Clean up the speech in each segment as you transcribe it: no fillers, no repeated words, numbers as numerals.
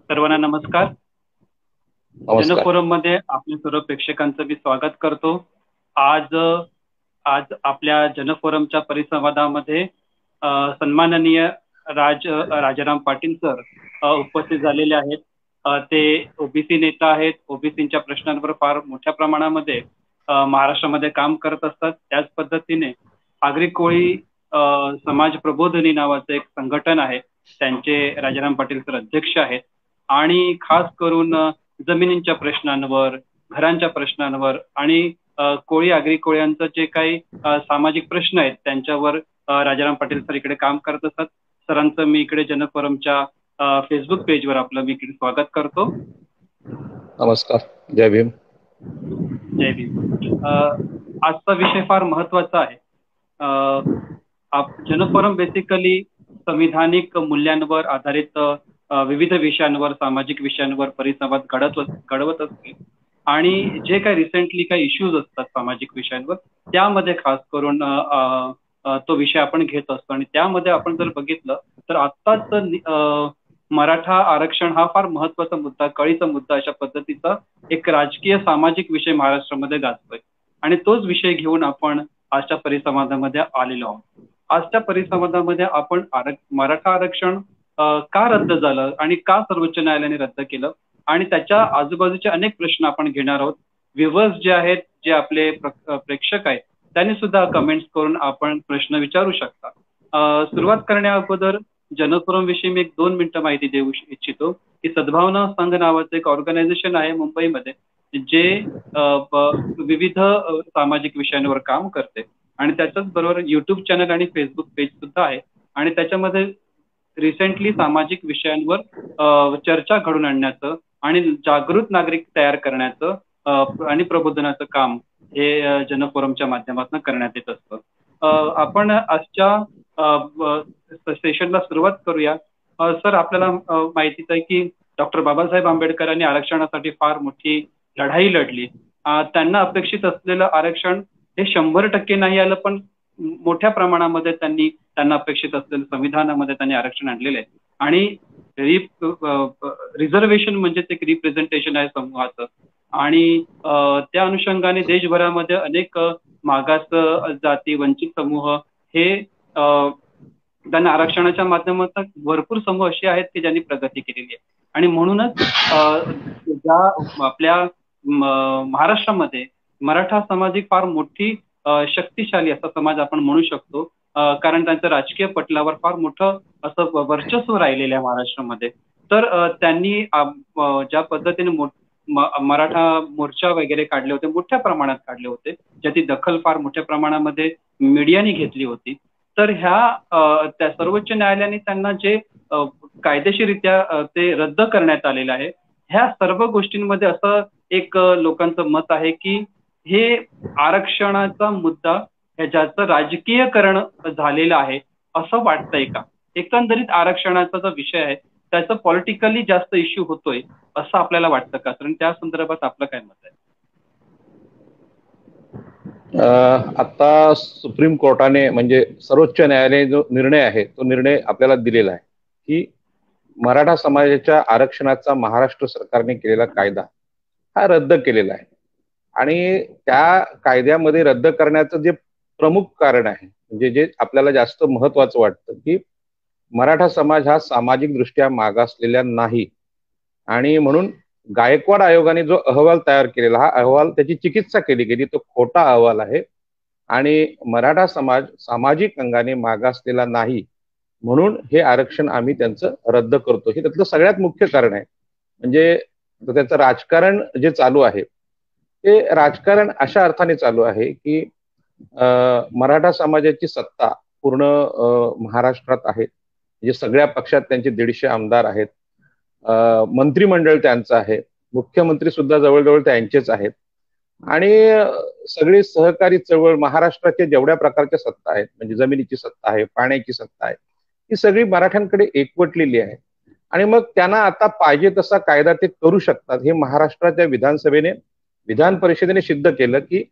सर्वांना नमस्कार. नमस्कार. जनफोरम मध्ये आपल्या सर्व प्रेक्षकांचं मी स्वागत करतो. आज आपल्या जनफोरमच्या परिसंवादामध्ये सन्माननीय राजाराम पाटील सर उपस्थित झालेले आहेत. ते ओबीसी नेता आहेत. ओबीसीच्या प्रश्नांवर फार मोठ्या प्रमाणामध्ये महाराष्ट्रामध्ये काम करत असतात. त्याच पद्धतीने आगरी कोळी समाज प्रबोधिनी नावाचं एक संघटन आहे, त्यांचे राजाराम पाटील सर अध्यक्ष आहेत. आणि खास करून जमिनींच्या प्रश्नांवर, घरांच्या प्रश्नांवर आणि कोळी आगरी कोळ्यांचं जे काही सामाजिक प्रश्न आहेत त्यांच्यावर राजाराम पाटील सर इकडे काम करत असतात. सरांचं मी इकडे जनफोरमच्या फेसबुक पेजवर आपलं मी इकडे स्वागत करतो. नमस्कार. जय भीम. जय भीम. आजचा विषय फार महत्वाचा आहे. जनफोरम बेसिकली संविधानिक मूल्यांवर आधारित विविध विषयांवर, सामाजिक विषयांवर परिसंवाद घडवत असते. आणि जे काही रिसेंटली काही इश्यूज असतात सामाजिक विषयांवर, त्यामध्ये खास करून तो विषय आपण घेत असतो. आणि त्यामध्ये आपण जर बघितलं तर आत्ताच मराठा आरक्षण हा फार महत्वाचा मुद्दा, कळीचा मुद्दा अशा पद्धतीचा एक राजकीय सामाजिक विषय महाराष्ट्रामध्ये गाजतोय. आणि तोच विषय घेऊन आपण आजच्या परिसंवादामध्ये आलेलो आहोत. आजच्या परिसंवादामध्ये आपण मराठा आरक्षण का रद्द झालं आणि का सर्वोच्च न्यायालयाने रद्द केलं आणि त्याच्या आजूबाजूचे अनेक प्रश्न आपण घेणार आहोत. व्ह्यूअर्स जे आहेत, जे आपले प्रेक्षक आहेत, त्यांनी सुद्धा कमेंट्स करून आपण प्रश्न विचारू शकता. सुरुवात करण्या अगोदर जनफोरम विषयी मी 1-2 मिनिटं माहिती देऊ इच्छितो की सद्भावना संघ नावाचं एक ऑर्गनायझेशन आहे मुंबईमध्ये, जे विविध सामाजिक विषयांवर काम करते. आणि त्याच्याच बरोबर युट्यूब चॅनल आणि फेसबुक पेज सुद्धा आहे. आणि त्याच्यामध्ये रिसेंटली सामाजिक विषयांवर चर्चा घडून आणण्याचं आणि जागृत नागरिक तयार करण्याचं आणि प्रबोधनाचं काम हे जनफोरमच्या माध्यमातून करण्यात येत असतं. आपण आजच्या सेशनला सुरुवात करूया. सर, आपल्याला माहितीच आहे की डॉक्टर बाबासाहेब आंबेडकरांनी आरक्षणासाठी फार मोठी लढाई लढली. त्यांना अपेक्षित असलेलं आरक्षण हे 100% नाही आलं, पण मोठ्या प्रमाणामध्ये त्यांना अपेक्षित असलेलं संविधानामध्ये त्यांनी आरक्षण आणलेलं आहे. आणि रिझर्वेशन म्हणजे एक रिप्रेझेंटेशन आहे समूहाचं. आणि त्या अनुषंगाने देशभरामध्ये अनेक मागास जाती, वंचित समूह हे त्यांना आरक्षणाच्या माध्यमातून भरपूर समूह असे आहेत की ज्यांनी प्रगती केलेली आहे. आणि म्हणूनच ज्या आपल्या महाराष्ट्रामध्ये मराठा समाज ही फार मोठी शक्तिशाली असा समाज आपण म्हणू शकतो. कारण त्यांचं राजकीय पटलावर फार मोठं असं वर्चस्व राहिलेलं आहे महाराष्ट्रामध्ये. तर त्यांनी ज्या पद्धतीने मराठा मोर्चा वगैरे काढले होते, मोठ्या प्रमाणात काढले होते, ज्याची दखल फार मोठ्या प्रमाणामध्ये मीडियाने घेतली होती. तर त्या सर्वोच्च न्यायालयाने त्यांना जे कायदेशीररित्या ते रद्द करण्यात आलेलं आहे, ह्या सर्व गोष्टींमध्ये असं एक लोकांचं मत आहे की हे आरक्षणाचा मुद्दा ह्याच्याचं राजकीयकरण झालेलं आहे असं वाटतंय का? एकंदरीत आरक्षणाचा जो विषय आहे त्याचं पॉलिटिकली जास्त इश्यू होतोय असं आपल्याला वाटतं का? तर त्या संदर्भात आपलं काय मत आहे? आता सुप्रीम कोर्टाने म्हणजे सर्वोच्च न्यायालयाने जो निर्णय आहे तो निर्णय आपल्याला दिलेला आहे की मराठा समाजाच्या आरक्षणाचा महाराष्ट्र सरकारने केलेला कायदा हा रद्द केलेला आहे. आणि त्या कायद्यामध्ये रद्द करण्याचं जे प्रमुख कारण आहे, म्हणजे जे आपल्याला जास्त महत्वाचं वाटतं, की मराठा समाज हा सामाजिक दृष्ट्या मागासलेला नाही. आणि म्हणून गायकवाड आयोगाने जो अहवाल तयार केलेला, हा अहवाल त्याची चिकित्सा केली गेली, तो खोटा अहवाल आहे. आणि मराठा समाज सामाजिक अंगाने मागासलेला नाही, म्हणून हे आरक्षण आम्ही त्यांचं रद्द करतो, हे त्यातलं सगळ्यात मुख्य कारण आहे. म्हणजे त्याचं राजकारण जे चालू आहे ते राजकारण अशा अर्थाने चालू आहे की मराठा समाजाची सत्ता पूर्ण महाराष्ट्रात आहे. म्हणजे सगळ्या पक्षात त्यांचे 150 आमदार आहेत, मंत्रिमंडळ त्यांचं आहे, मुख्यमंत्री सुद्धा जवळजवळ त्यांचेच आहेत. आणि सगळी सहकारी चळवळ महाराष्ट्राच्या जेवढ्या प्रकारच्या सत्ता आहेत, म्हणजे जमिनीची सत्ता आहे, पाण्याची सत्ता आहे, ही सगळी मराठ्यांकडे एकवटलेली आहे. आणि मग त्यांना आता पाहिजे तसा कायदा ते करू शकतात. हे महाराष्ट्राच्या विधान परिषदेने सिद्ध केलं की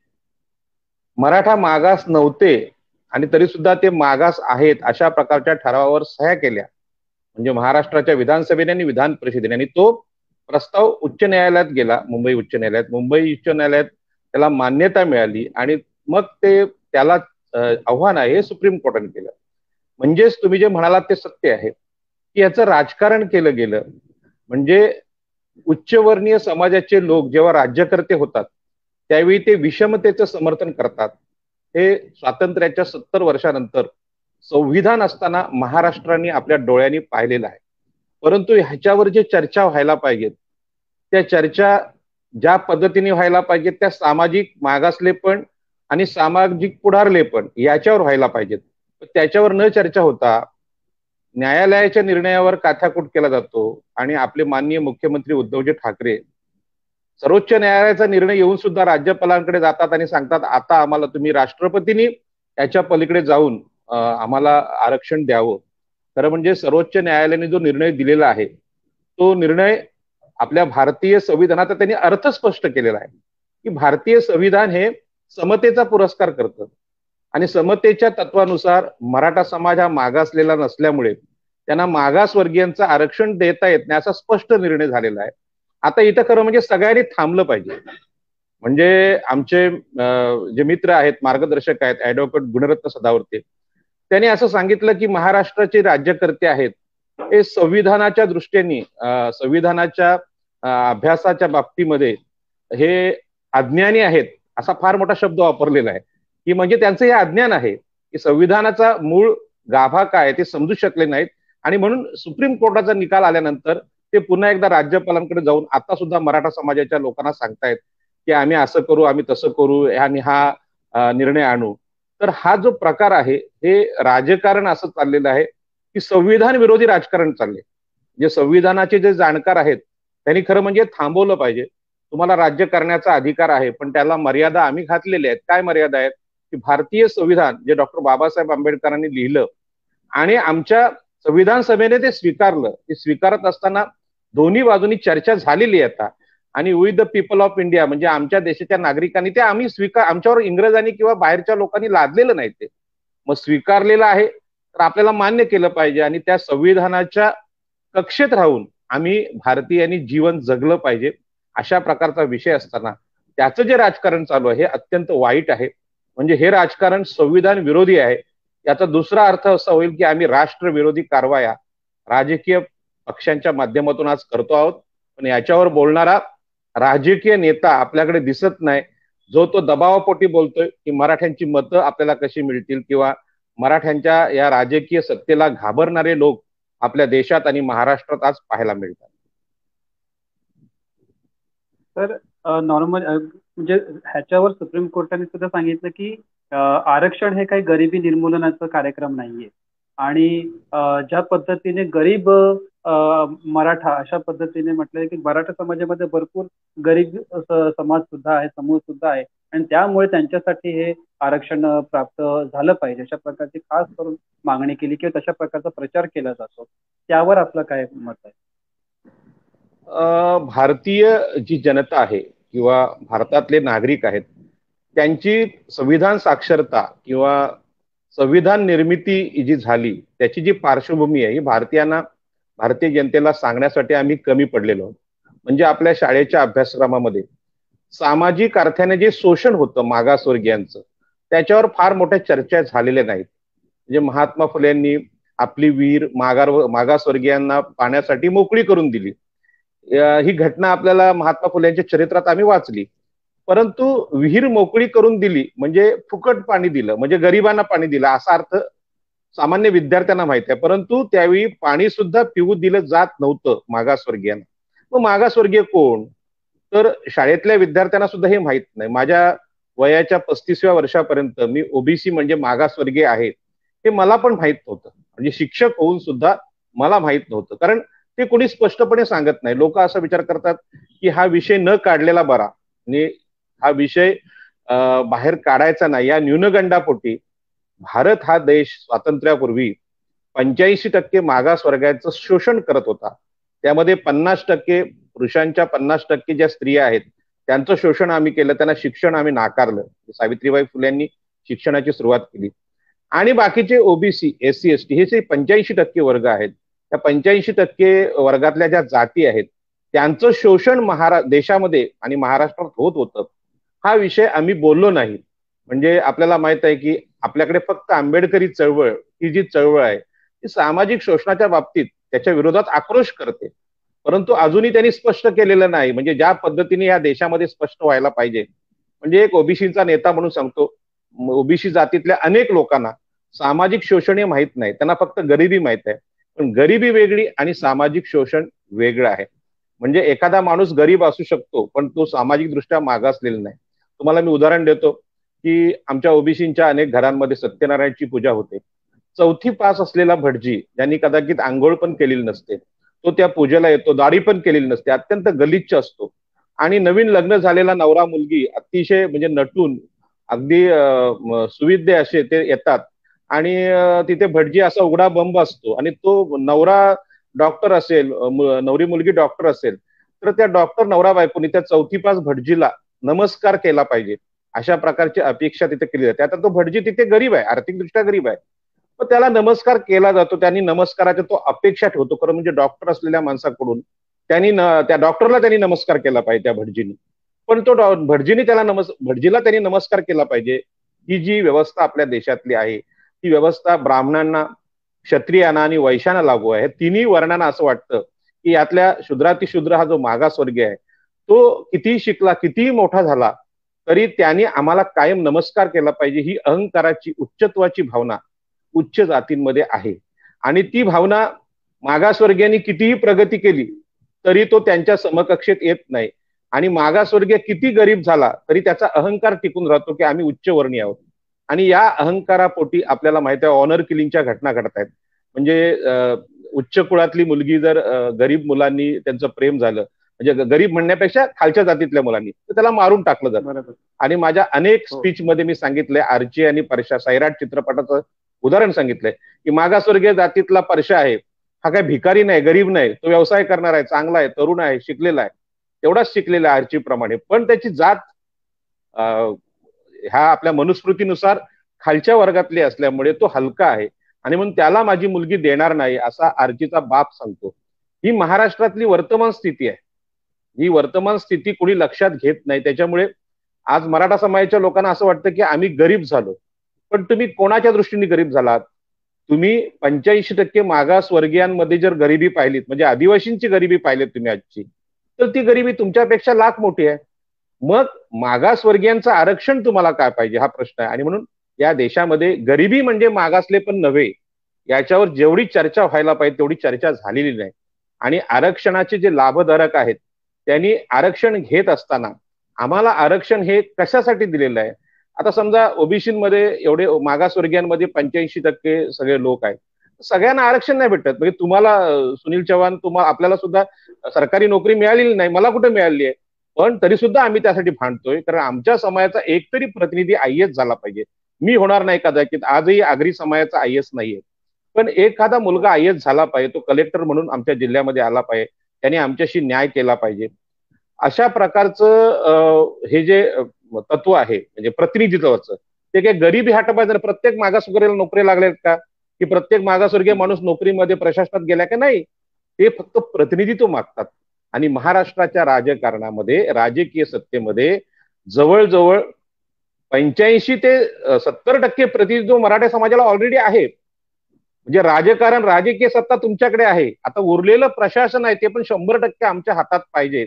मराठा मागास नव्हते आणि तरी सुद्धा ते मागास आहेत अशा प्रकारच्या ठरावावर सह्या केल्या. म्हणजे महाराष्ट्राच्या विधानसभेने आणि विधान परिषदेने, आणि तो प्रस्ताव उच्च न्यायालयात गेला, मुंबई उच्च न्यायालयात त्याला मान्यता मिळाली आणि मग त्याला आव्हान आहे हे सुप्रीम कोर्टाने केलं. म्हणजेच तुम्ही जे म्हणालात ते सत्य आहे की याचं राजकारण केलं गेलं. म्हणजे उच्चवर्णीय समाजाचे लोक जेव्हा राज्यकर्ते होतात त्यावेळी ते विषमतेचं समर्थन करतात. हे स्वातंत्र्याच्या 70 वर्षानंतर संविधान असताना महाराष्ट्राने आपल्या डोळ्यांनी पाहिलेलं आहे. परंतु ह्याच्यावर जे चर्चा व्हायला पाहिजेत त्या चर्चा ज्या पद्धतीने व्हायला पाहिजेत त्या सामाजिक मागासलेपण आणि सामाजिक पुढारलेपण याच्यावर व्हायला पाहिजेत. त्याच्यावर न चर्चा होता न्यायालयाच्या निर्णयावर काथ्याकूट केला जातो आणि आपले माननीय मुख्यमंत्री उद्धवजी ठाकरे सर्वोच्च न्यायालयाचा निर्णय येऊन सुद्धा राज्यपालांकडे जातात आणि सांगतात आता आम्हाला तुम्ही राष्ट्रपतींनी याच्या पलीकडे जाऊन आम्हाला आरक्षण द्यावं. खरं म्हणजे सर्वोच्च न्यायालयाने जो निर्णय दिलेला आहे तो निर्णय आपल्या भारतीय संविधानाचा त्यांनी अर्थ स्पष्ट केलेला आहे की भारतीय संविधान हे समतेचा पुरस्कार करतं आणि समतेच्या तत्वानुसार मराठा समाज हा मागासलेला नसल्यामुळे त्यांना मागासवर्गीयांचं आरक्षण देता येत नाही असा स्पष्ट निर्णय झालेला आहे. आता इथं खरं म्हणजे सगळ्यांनी थांबलं पाहिजे. म्हणजे आमचे जे मित्र आहेत मार्गदर्शक आहेत ऍडव्होकेट गुणरत्न सदावर्ते त्यांनी असं सांगितलं की महाराष्ट्राचे राज्यकर्ते आहेत हे संविधानाच्या दृष्टीने संविधानाच्या अभ्यासाच्या बाबतीमध्ये हे अज्ञानी आहेत असा फार मोठा शब्द वापरलेला आहे की म्हणजे त्यांचं हे अज्ञान आहे की संविधानाचा मूळ गाभा काय ते समजू शकले नाहीत आणि म्हणून सुप्रीम कोर्टाचा निकाल आल्यानंतर ते पुन्हा एकदा राज्यपालांकडे जाऊन आता सुद्धा मराठा समाजाच्या लोकांना सांगतायत की आम्ही असं करू आम्ही तसं करू आणि हा निर्णय आणू. तर हा जो प्रकार आहे हे राजकारण असं चाललेलं आहे की संविधान विरोधी राजकारण चालले. जे संविधानाचे जे जाणकार आहेत त्यांनी खरं म्हणजे थांबवलं पाहिजे. तुम्हाला राज्य करण्याचा अधिकार आहे पण त्याला मर्यादा आम्ही घातलेल्या आहेत. काय मर्यादा आहेत की भारतीय संविधान जे डॉक्टर बाबासाहेब आंबेडकरांनी लिहिलं आणि आमच्या संविधान सभेने ते स्वीकारलं. ते स्वीकारत असताना दोन्ही बाजूनी चर्चा झालेली आहे आता आणि we the people of India म्हणजे आमच्या देशाच्या नागरिकांनी ते आम्ही आमच्यावर इंग्रजांनी किंवा बाहेरच्या लोकांनी लादलेलं नाही. ते मग स्वीकारलेलं आहे तर आपल्याला मान्य केलं पाहिजे आणि त्या संविधानाच्या कक्षेत राहून आम्ही भारतीयांनी जीवन जगलं पाहिजे अशा प्रकारचा विषय असताना त्याचं जे राजकारण चालू आहे हे अत्यंत वाईट आहे. म्हणजे हे राजकारण संविधान विरोधी आहे. याचा दुसरा अर्थ असा होईल की आम्ही राष्ट्रविरोधी कारवाया राजकीय पक्षांच्या माध्यमातून आज करतो आहोत पण याच्यावर बोलणारा राजकीय नेता आपल्याकडे दिसत नाही जो तो दबावापोटी बोलतोय की मराठ्यांची मतं आपल्याला कशी मिळतील किंवा मराठ्यांच्या या राजकीय सत्तेला घाबरणारे लोक आपल्या देशात आणि महाराष्ट्रात आज पाहायला मिळतात. तर नॉर्मल म्हणजे ह्याच्यावर सुप्रीम कोर्टाने सुद्धा सांगितलं की आरक्षण हे काही गरिबी निर्मूलनाचा कार्यक्रम नाहीये आणि ज्या पद्धतीने गरीब मराठा अशा पद्धतीने म्हटलंय की मराठा समाजामध्ये भरपूर गरीब समाज सुद्धा आहे समूह सुद्धा आहे आणि त्यामुळे त्यांच्यासाठी हे आरक्षण प्राप्त झालं पाहिजे अशा प्रकारची खास करून मागणी केली किंवा तशा प्रकारचा प्रचार केला जातो. त्यावर आपलं काय मत आहे? भारतीय जी जनता आहे किंवा भारतातले नागरिक आहेत त्यांची संविधान साक्षरता किंवा संविधान निर्मिती जी झाली त्याची जी पार्श्वभूमी आहे ही भारतीय जनतेला सांगण्यासाठी आम्ही कमी पडलेलो आहोत. म्हणजे आपल्या शाळेच्या अभ्यासक्रमामध्ये सामाजिक अर्थाने जे शोषण होतं मागासवर्गीयांचं त्याच्यावर फार मोठ्या चर्चा झालेल्या नाहीत. म्हणजे महात्मा फुलेंनी आपली विहीर मागासवर्गीयांना पाण्यासाठी मोकळी करून दिली. ही घटना आपल्याला महात्मा फुलेंच्या चरित्रात आम्ही वाचली. परंतु विहीर मोकळी करून दिली म्हणजे फुकट पाणी दिलं म्हणजे गरिबांना पाणी दिलं असा अर्थ सामान्य विद्यार्थ्यांना माहिती आहे. परंतु त्यावेळी पाणी सुद्धा पिऊ दिलं जात नव्हतं मागासवर्गीयांना. मग मागासवर्गीय कोण तर शाळेतल्या विद्यार्थ्यांना सुद्धा हे माहित नाही. माझ्या वयाच्या 35व्या वर्षापर्यंत मी ओबीसी म्हणजे मागासवर्गीय आहे हे मला पण माहित नव्हतं. म्हणजे शिक्षक होऊन सुद्धा मला माहित नव्हतं कारण ते कोणी स्पष्टपणे सांगत नाही. लोक असा विचार करतात की हा विषय न काढलेला बरा आणि हा विषय बाहेर काढायचा नाही. या न्यूनगंडापोटी भारत हा देश स्वातंत्र्यापूर्वी 85% मागासवर्गाचं शोषण करत होता. त्यामध्ये 50% पुरुषांच्या 50% ज्या स्त्रिया आहेत त्यांचं शोषण आम्ही केलं. त्यांना शिक्षण आम्ही नाकारलं. सावित्रीबाई फुलेंनी शिक्षणाची सुरुवात केली आणि बाकीचे ओबीसी, एससी, एसटी हे जे 85% वर्ग आहेत, त्या 85% वर्गातल्या ज्या जाती आहेत त्यांचं शोषण देशामध्ये आणि महाराष्ट्रात होत होतं, हा विषय आम्ही बोललो नाही. म्हणजे आपल्याला माहित आहे की आपल्याकडे फक्त आंबेडकरी चळवळ ही जी चळवळ आहे ती सामाजिक शोषणाच्या बाबतीत त्याच्या विरोधात आक्रोश करते, परंतु अजूनही त्यांनी स्पष्ट केलेलं नाही. म्हणजे ज्या पद्धतीने या देशामध्ये स्पष्ट व्हायला पाहिजे, म्हणजे एक ओबीसीचा नेता म्हणून सांगतो, ओबीसी जातीतल्या अनेक लोकांना सामाजिक शोषण हे माहीत नाही, त्यांना फक्त गरिबी माहित आहे. पण गरिबी वेगळी आणि सामाजिक शोषण वेगळं आहे. म्हणजे एखादा माणूस गरीब असू शकतो पण तो सामाजिक दृष्ट्या मागासलेला नाही. तुम्हाला मी उदाहरण देतो की आमच्या ओबीसीच्या अनेक घरांमध्ये सत्यनारायणची पूजा होते. 4थी पास असलेला भटजी, ज्यांनी कदाचित आंघोळ पण केलेली नसते, तो त्या पूजेला येतो, दाढी पण केलेली नसते, अत्यंत गलिच्छ असतो. आणि नवीन लग्न झालेला नवरा मुलगी अतिशय म्हणजे नटून अगदी सुविद्य असे ते येतात आणि तिथे भटजी असा उघडा बंब असतो आणि तो नवरा डॉक्टर असेल, नवरी मुलगी डॉक्टर असेल, तर त्या डॉक्टर नवरा बायकोनी त्या 4थी पास भटजीला नमस्कार केला पाहिजे अशा प्रकारची अपेक्षा तिथे केली जाते. आता तो भटजी तिथे गरीब आहे, आर्थिकदृष्ट्या गरीब आहे, पण त्याला नमस्कार केला जातो, त्यांनी नमस्काराच्या तो अपेक्षा ठेवतो. खरं म्हणजे डॉक्टर असलेल्या माणसाकडून त्या डॉक्टरला त्यांनी नमस्कार केला पाहिजे त्या भटजीनी, पण तो भटजीला त्यांनी नमस्कार केला पाहिजे. ही जी व्यवस्था आपल्या देशातली आहे ती व्यवस्था ब्राह्मणांना, क्षत्रियांना आणि वैश्यांना लागू आहे. तिन्ही वर्णांना असं वाटतं की यातल्या शूद्रातिशूद्र हा जो मागासवर्गीय आहे तो कितीही शिकला, कितीही मोठा झाला तरी त्यांनी आम्हाला कायम नमस्कार केला पाहिजे. ही अहंकाराची, उच्चत्वाची भावना उच्च जातींमध्ये आहे आणि ती भावना मागासवर्गीयांनी कितीही प्रगती केली तरी तो त्यांच्या समकक्षेत येत नाही. आणि मागासवर्गीय किती गरीब झाला तरी त्याचा अहंकार टिकून राहतो की आम्ही उच्चवर्णीय आहोत. आणि या अहंकारापोटी आपल्याला माहित आहे ऑनर किलिंगच्या घटना घडत आहेत. म्हणजे उच्च कुळातली मुलगी जर गरीब मुलांनी त्यांचं प्रेम झालं, म्हणजे गरीब म्हणण्यापेक्षा खालच्या जातीतल्या मुलांनी, तर त्याला मारून टाकलं जातं. आणि माझ्या अनेक स्पीच मध्ये मी सांगितलंय, आर्ची आणि परशा सैराट चित्रपटाचं उदाहरण सांगितलंय की मागासवर्गीय जातीतला परशा आहे हा काय भिकारी नाही, गरीब नाही, तो व्यवसाय करणार आहे, चांगला आहे, तरुण आहे, शिकलेला आहे, तेवढाच शिकलेला आहे आर्चीप्रमाणे, पण त्याची जात ह्या आपल्या मनुस्मृतीनुसार खालच्या वर्गातली असल्यामुळे तो हलका आहे आणि म्हणून त्याला माझी मुलगी देणार नाही असा आर्चीचा बाप सांगतो. ही महाराष्ट्रातली वर्तमान स्थिती आहे. ही वर्तमान स्थिती कोणी लक्षात घेत नाही. त्याच्यामुळे आज मराठा समाजाच्या लोकांना असं वाटतं की आम्ही गरीब झालो, पण तुम्ही कोणाच्या दृष्टीने गरीब झालात? तुम्ही 85% मागासवर्गीयांमध्ये जर गरिबी पाहिलीत, म्हणजे आदिवासींची गरिबी पाहिलीत तुम्ही आजची, तर ती गरिबी तुमच्यापेक्षा लाख मोठी आहे. मग मागासवर्गीयांचं आरक्षण तुम्हाला काय पाहिजे हा प्रश्न आहे. आणि म्हणून या देशामध्ये गरिबी म्हणजे मागासले पण नव्हे, याच्यावर जेवढी चर्चा व्हायला पाहिजे तेवढी चर्चा झालेली नाही. आणि आरक्षणाचे जे लाभधारक आहेत त्यांनी आरक्षण घेत असताना आम्हाला आरक्षण हे कशासाठी दिलेलं आहे? आता समजा ओबीसीमध्ये एवढे मागासवर्गीयांमध्ये 85% सगळे लोक आहेत, सगळ्यांना आरक्षण नाही भेटत. म्हणजे तुम्हाला सुनील चव्हाण, आपल्याला सुद्धा सरकारी नोकरी मिळालेली नाही, मला कुठे मिळाली आहे, पण तरी सुद्धा आम्ही त्यासाठी भांडतोय कारण आमच्या समाजाचा एकतरी प्रतिनिधी IAS झाला पाहिजे. मी होणार नाही कदाचित, आजही आगरी समाजाचा IAS नाहीये, पण एखादा मुलगा IAS झाला पाहिजे, तो कलेक्टर म्हणून आमच्या जिल्ह्यामध्ये आला पाहिजे, त्याने आमच्याशी न्याय केला पाहिजे. अशा प्रकारचं हे जे तत्व आहे म्हणजे प्रतिनिधित्वाचं, ते काही गरिबी हटवायचं, प्रत्येक मागासवर्गीयाला नोकरी लागल्या का, की प्रत्येक मागासवर्गीय माणूस नोकरीमध्ये प्रशासनात गेला का? नाही, ते फक्त प्रतिनिधित्व मागतात. आणि महाराष्ट्राच्या राजकारणामध्ये, राजकीय सत्तेमध्ये जवळजवळ 85 ते 70% प्रतिनिधित्व मराठा समाजाला ऑलरेडी आहे. म्हणजे राजकारण, राजकीय सत्ता तुमच्याकडे आहे, आता उरलेलं प्रशासन आहे ते पण 100% आमच्या हातात पाहिजे.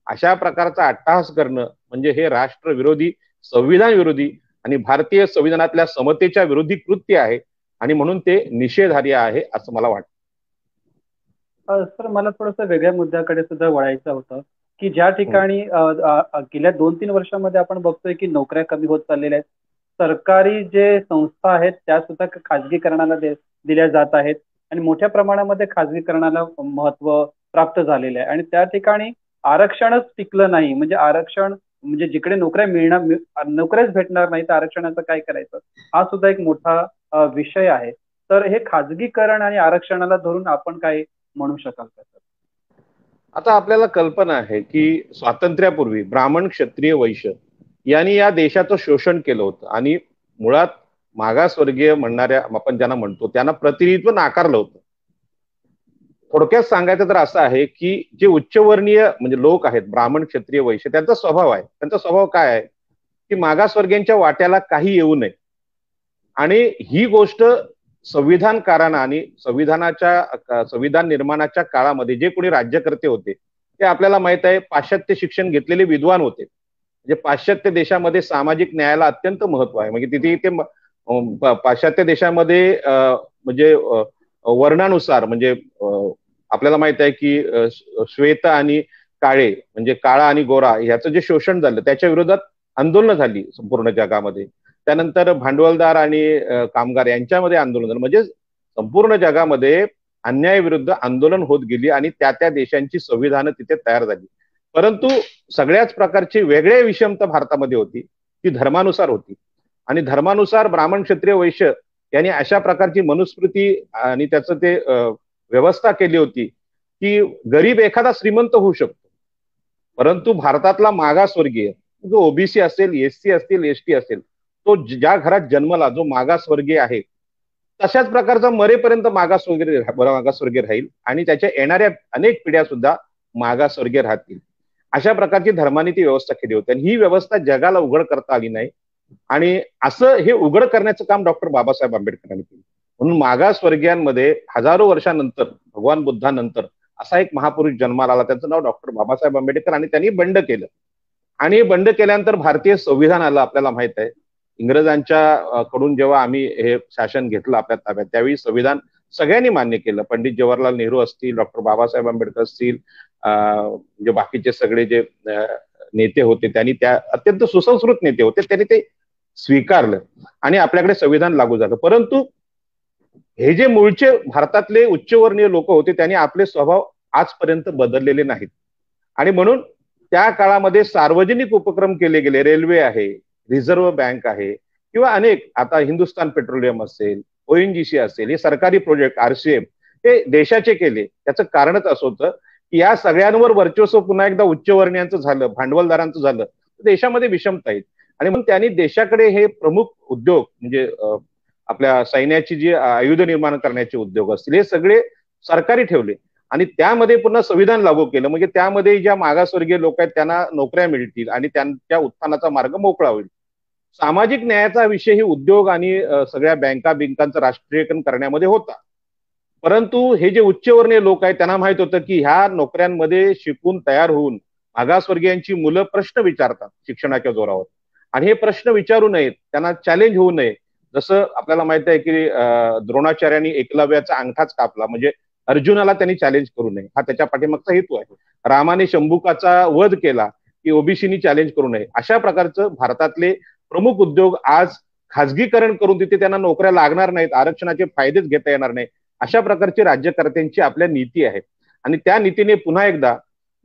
अशा प्रकारचा अट्टहास करणं म्हणजे हे राष्ट्रविरोधी, संविधान विरोधी आणि भारतीय संविधानातल्या समतेच्या विरोधी कृत्य आहे आणि म्हणून ते निषेधार्ह आहे असं मला वाटतं. सर, मला थोडंसं वेगळ्या मुद्द्याकडे सुद्धा वळायचं होतं की ज्या ठिकाणी गेल्या 2-3 वर्षांमध्ये आपण बघतोय की नोकऱ्या कमी होत चाललेल्या आहेत, सरकारी जे संस्था आहेत त्या सुद्धा खाजगीकरणाला दिल्या जात आहेत आणि मोठ्या प्रमाणामध्ये खाजगीकरणाला महत्व प्राप्त झालेलं आहे आणि त्या ठिकाणी आरक्षणच टिकलं नाही. म्हणजे आरक्षण म्हणजे जिकडे नोकऱ्या मिळणार, नोकऱ्याच भेटणार नाही तर आरक्षणाचं काय करायचं, हा सुद्धा एक मोठा विषय आहे. तर हे खाजगीकरण आणि आरक्षणाला धरून आपण काय म्हणू शकाल का? आता आपल्याला कल्पना आहे की स्वातंत्र्यापूर्वी ब्राह्मण, क्षत्रिय, वैश्य यांनी या देशाचं शोषण केलं होतं आणि मुळात मागासवर्गीय म्हणणाऱ्या आपण ज्यांना म्हणतो त्यांना प्रतिनिधित्व नाकारलं होतं. थोडक्यात सांगायचं तर असं आहे की जे उच्चवर्णीय म्हणजे लोक आहेत, ब्राह्मण, क्षत्रिय, वैश्य, त्यांचा स्वभाव आहे. त्यांचा स्वभाव काय आहे की मागासवर्गीयांच्या वाट्याला काही येऊ नये. आणि ही गोष्ट संविधानकारांना आणि संविधान निर्माणाच्या काळामध्ये जे कोणी राज्यकर्ते होते ते आपल्याला माहित आहे पाश्चात्य शिक्षण घेतलेले विद्वान होते. म्हणजे पाश्चात्य देशामध्ये सामाजिक न्यायाला अत्यंत महत्व आहे. म्हणजे तिथे ते पाश्चात्य देशामध्ये म्हणजे वर्णानुसार म्हणजे आपल्याला माहित आहे की श्वेत आणि काळे म्हणजे काळा आणि गोरा ह्याचं जे शोषण झालं त्याच्या विरोधात आंदोलनं झाली संपूर्ण जगामध्ये. त्यानंतर भांडवलदार आणि कामगार यांच्यामध्ये आंदोलन झालं. म्हणजे संपूर्ण जगामध्ये अन्यायाविरुद्ध आंदोलन होत गेली आणि त्या त्या देशांची संविधानं तिथे तयार झाली. परंतु सगळ्याच प्रकारची वेगळ्या विषमता भारतामध्ये होती, ती धर्मानुसार होती. आणि धर्मानुसार ब्राह्मण, क्षत्रिय, वैश्य यांनी अशा प्रकारची मनुस्मृती आणि त्याचं ते व्यवस्था केली होती की गरीब एखादा श्रीमंत होऊ शकतो, परंतु भारतातला मागासवर्गीय जो ओबीसी असेल, एससी असतील, एसटी असेल, तो ज्या घरात जन्मला जो मागासवर्गीय आहे तशाच प्रकारचा मरेपर्यंत मागासवर्गीय राहील आणि त्याच्या येणाऱ्या अनेक पिढ्या सुद्धा मागासवर्गीय राहतील. अशा प्रकारची धर्माने ती व्यवस्था केली होती आणि ही व्यवस्था जगाला उघड करता आली नाही. आणि असं हे उघड करण्याचं काम डॉक्टर बाबासाहेब आंबेडकरांनी केलं. म्हणून मागासवर्गीयांमध्ये हजारो वर्षानंतर भगवान बुद्धानंतर असा एक महापुरुष जन्माला आला, त्याचं नाव डॉक्टर बाबासाहेब आंबेडकर. आणि त्यांनी बंड केलं आणि बंड केल्यानंतर भारतीय संविधान आलं. आपल्याला माहित आहे इंग्रजांच्या कडून जेव्हा आम्ही हे शासन घेतलं आपल्या ताब्यात त्यावेळी संविधान सगळ्यांनी मान्य केलं. पंडित जवाहरलाल नेहरू असतील, डॉक्टर बाबासाहेब आंबेडकर असतील, म्हणजे बाकीचे सगळे जे नेते होते त्यांनी त्या अत्यंत सुसंस्कृत नेते होते त्यांनी ते स्वीकारलं आणि आपल्याकडे संविधान लागू झालं. परंतु हे जे मूळचे भारतातले उच्चवर्णीय लोक होते त्यांनी आपले स्वभाव आजपर्यंत बदललेले नाहीत. आणि म्हणून त्या काळामध्ये सार्वजनिक उपक्रम केले गेले. रेल्वे आहे, रिझर्व्ह बँक आहे किंवा अनेक आता हिंदुस्थान पेट्रोलियम असेल, ओएनजीसी असेल, हे सरकारी प्रोजेक्ट आरसीएम हे देशाचे केले. त्याचं कारणच असं होतं की या सगळ्यांवर वर्चस्व पुन्हा एकदा उच्चवर्णीयांचं झालं, भांडवलदारांचं झालं, देशामध्ये विषमता येईल. आणि म्हणून त्यांनी देशाकडे हे प्रमुख उद्योग म्हणजे आपल्या सैन्याची जी आयुध निर्माण करण्याचे उद्योग असतील हे सगळे सरकारी ठेवले आणि त्यामध्ये पुन्हा संविधान लागू केलं. म्हणजे त्यामध्ये ज्या मागासवर्गीय लोक आहेत त्यांना नोकऱ्या मिळतील आणि त्यांच्या उत्थानाचा मार्ग मोकळा होईल. सामाजिक न्यायाचा विषय ही उद्योग आणि सगळ्या बँकांचं राष्ट्रीयकरण करण्यामध्ये होता. परंतु हे जे उच्चवर्णीय लोक आहेत त्यांना माहित होतं की ह्या नोकऱ्यांमध्ये शिकून तयार होऊन मागासवर्गीयांची मुलं प्रश्न विचारतात शिक्षणाच्या जोरावर आणि हे प्रश्न विचारू नयेत, त्यांना चॅलेंज होऊ नये. जसं आपल्याला माहित आहे की द्रोणाचार्यांनी एकलव्याचा अंगठाच कापला, म्हणजे अर्जुनाला त्यांनी चॅलेंज करू नये हा त्याच्या पाठीमागचा हेतू आहे. रामाने शंभुकाचा वध केला की ओबीसीनी चॅलेंज करू नये. अशा प्रकारचं भारतातले प्रमुख उद्योग आज खाजगीकरण करून तिथे त्यांना नोकऱ्या लागणार नाहीत, आरक्षणाचे फायदेच घेता येणार नाही, अशा प्रकारची राज्यकर्त्यांची आपल्या नीती आहे. आणि त्या नीतीने पुन्हा एकदा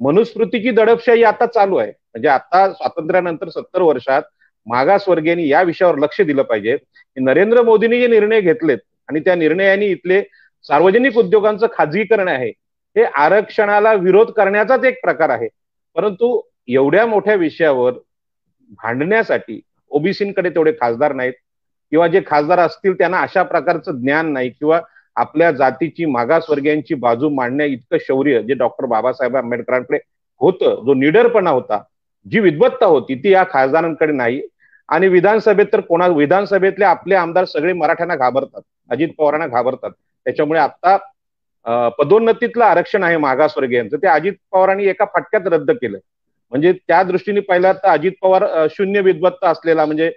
मनुस्मृतीची दडपशाही आता चालू आहे. म्हणजे आता स्वातंत्र्यानंतर 70 वर्षात मागासवर्गीयांनी या विषयावर लक्ष दिलं पाहिजे. नरेंद्र मोदींनी जे निर्णय घेतलेत आणि त्या निर्णयाने इथले सार्वजनिक उद्योगांचं खाजगीकरण आहे हे आरक्षणाला विरोध करण्याचाच एक प्रकार आहे. परंतु एवढ्या मोठ्या विषयावर भांडण्यासाठी ओबीसींकडे तेवढे खासदार नाहीत किंवा जे खासदार असतील त्यांना अशा प्रकारचं ज्ञान नाही किंवा आपल्या जातीची मागासवर्गीयांची बाजू मांडण्या इतकं शौर्य जे डॉक्टर बाबासाहेब आंबेडकरांकडे होतं, जो निडरपणा होता, जी विद्वत्ता होती ती या खासदारांकडे नाही. आणि विधानसभेत तर विधानसभेतले आपले आमदार सगळे मराठ्यांना घाबरतात, अजित पवारांना घाबरतात. त्याच्यामुळे आता पदोन्नतीतलं आरक्षण आहे मागासवर्गीयांचं ते अजित पवारांनी एका फटक्यात रद्द केलं. म्हणजे त्या दृष्टीने पाहिलं तर अजित पवार शून्य विद्वत्ता असलेला म्हणजे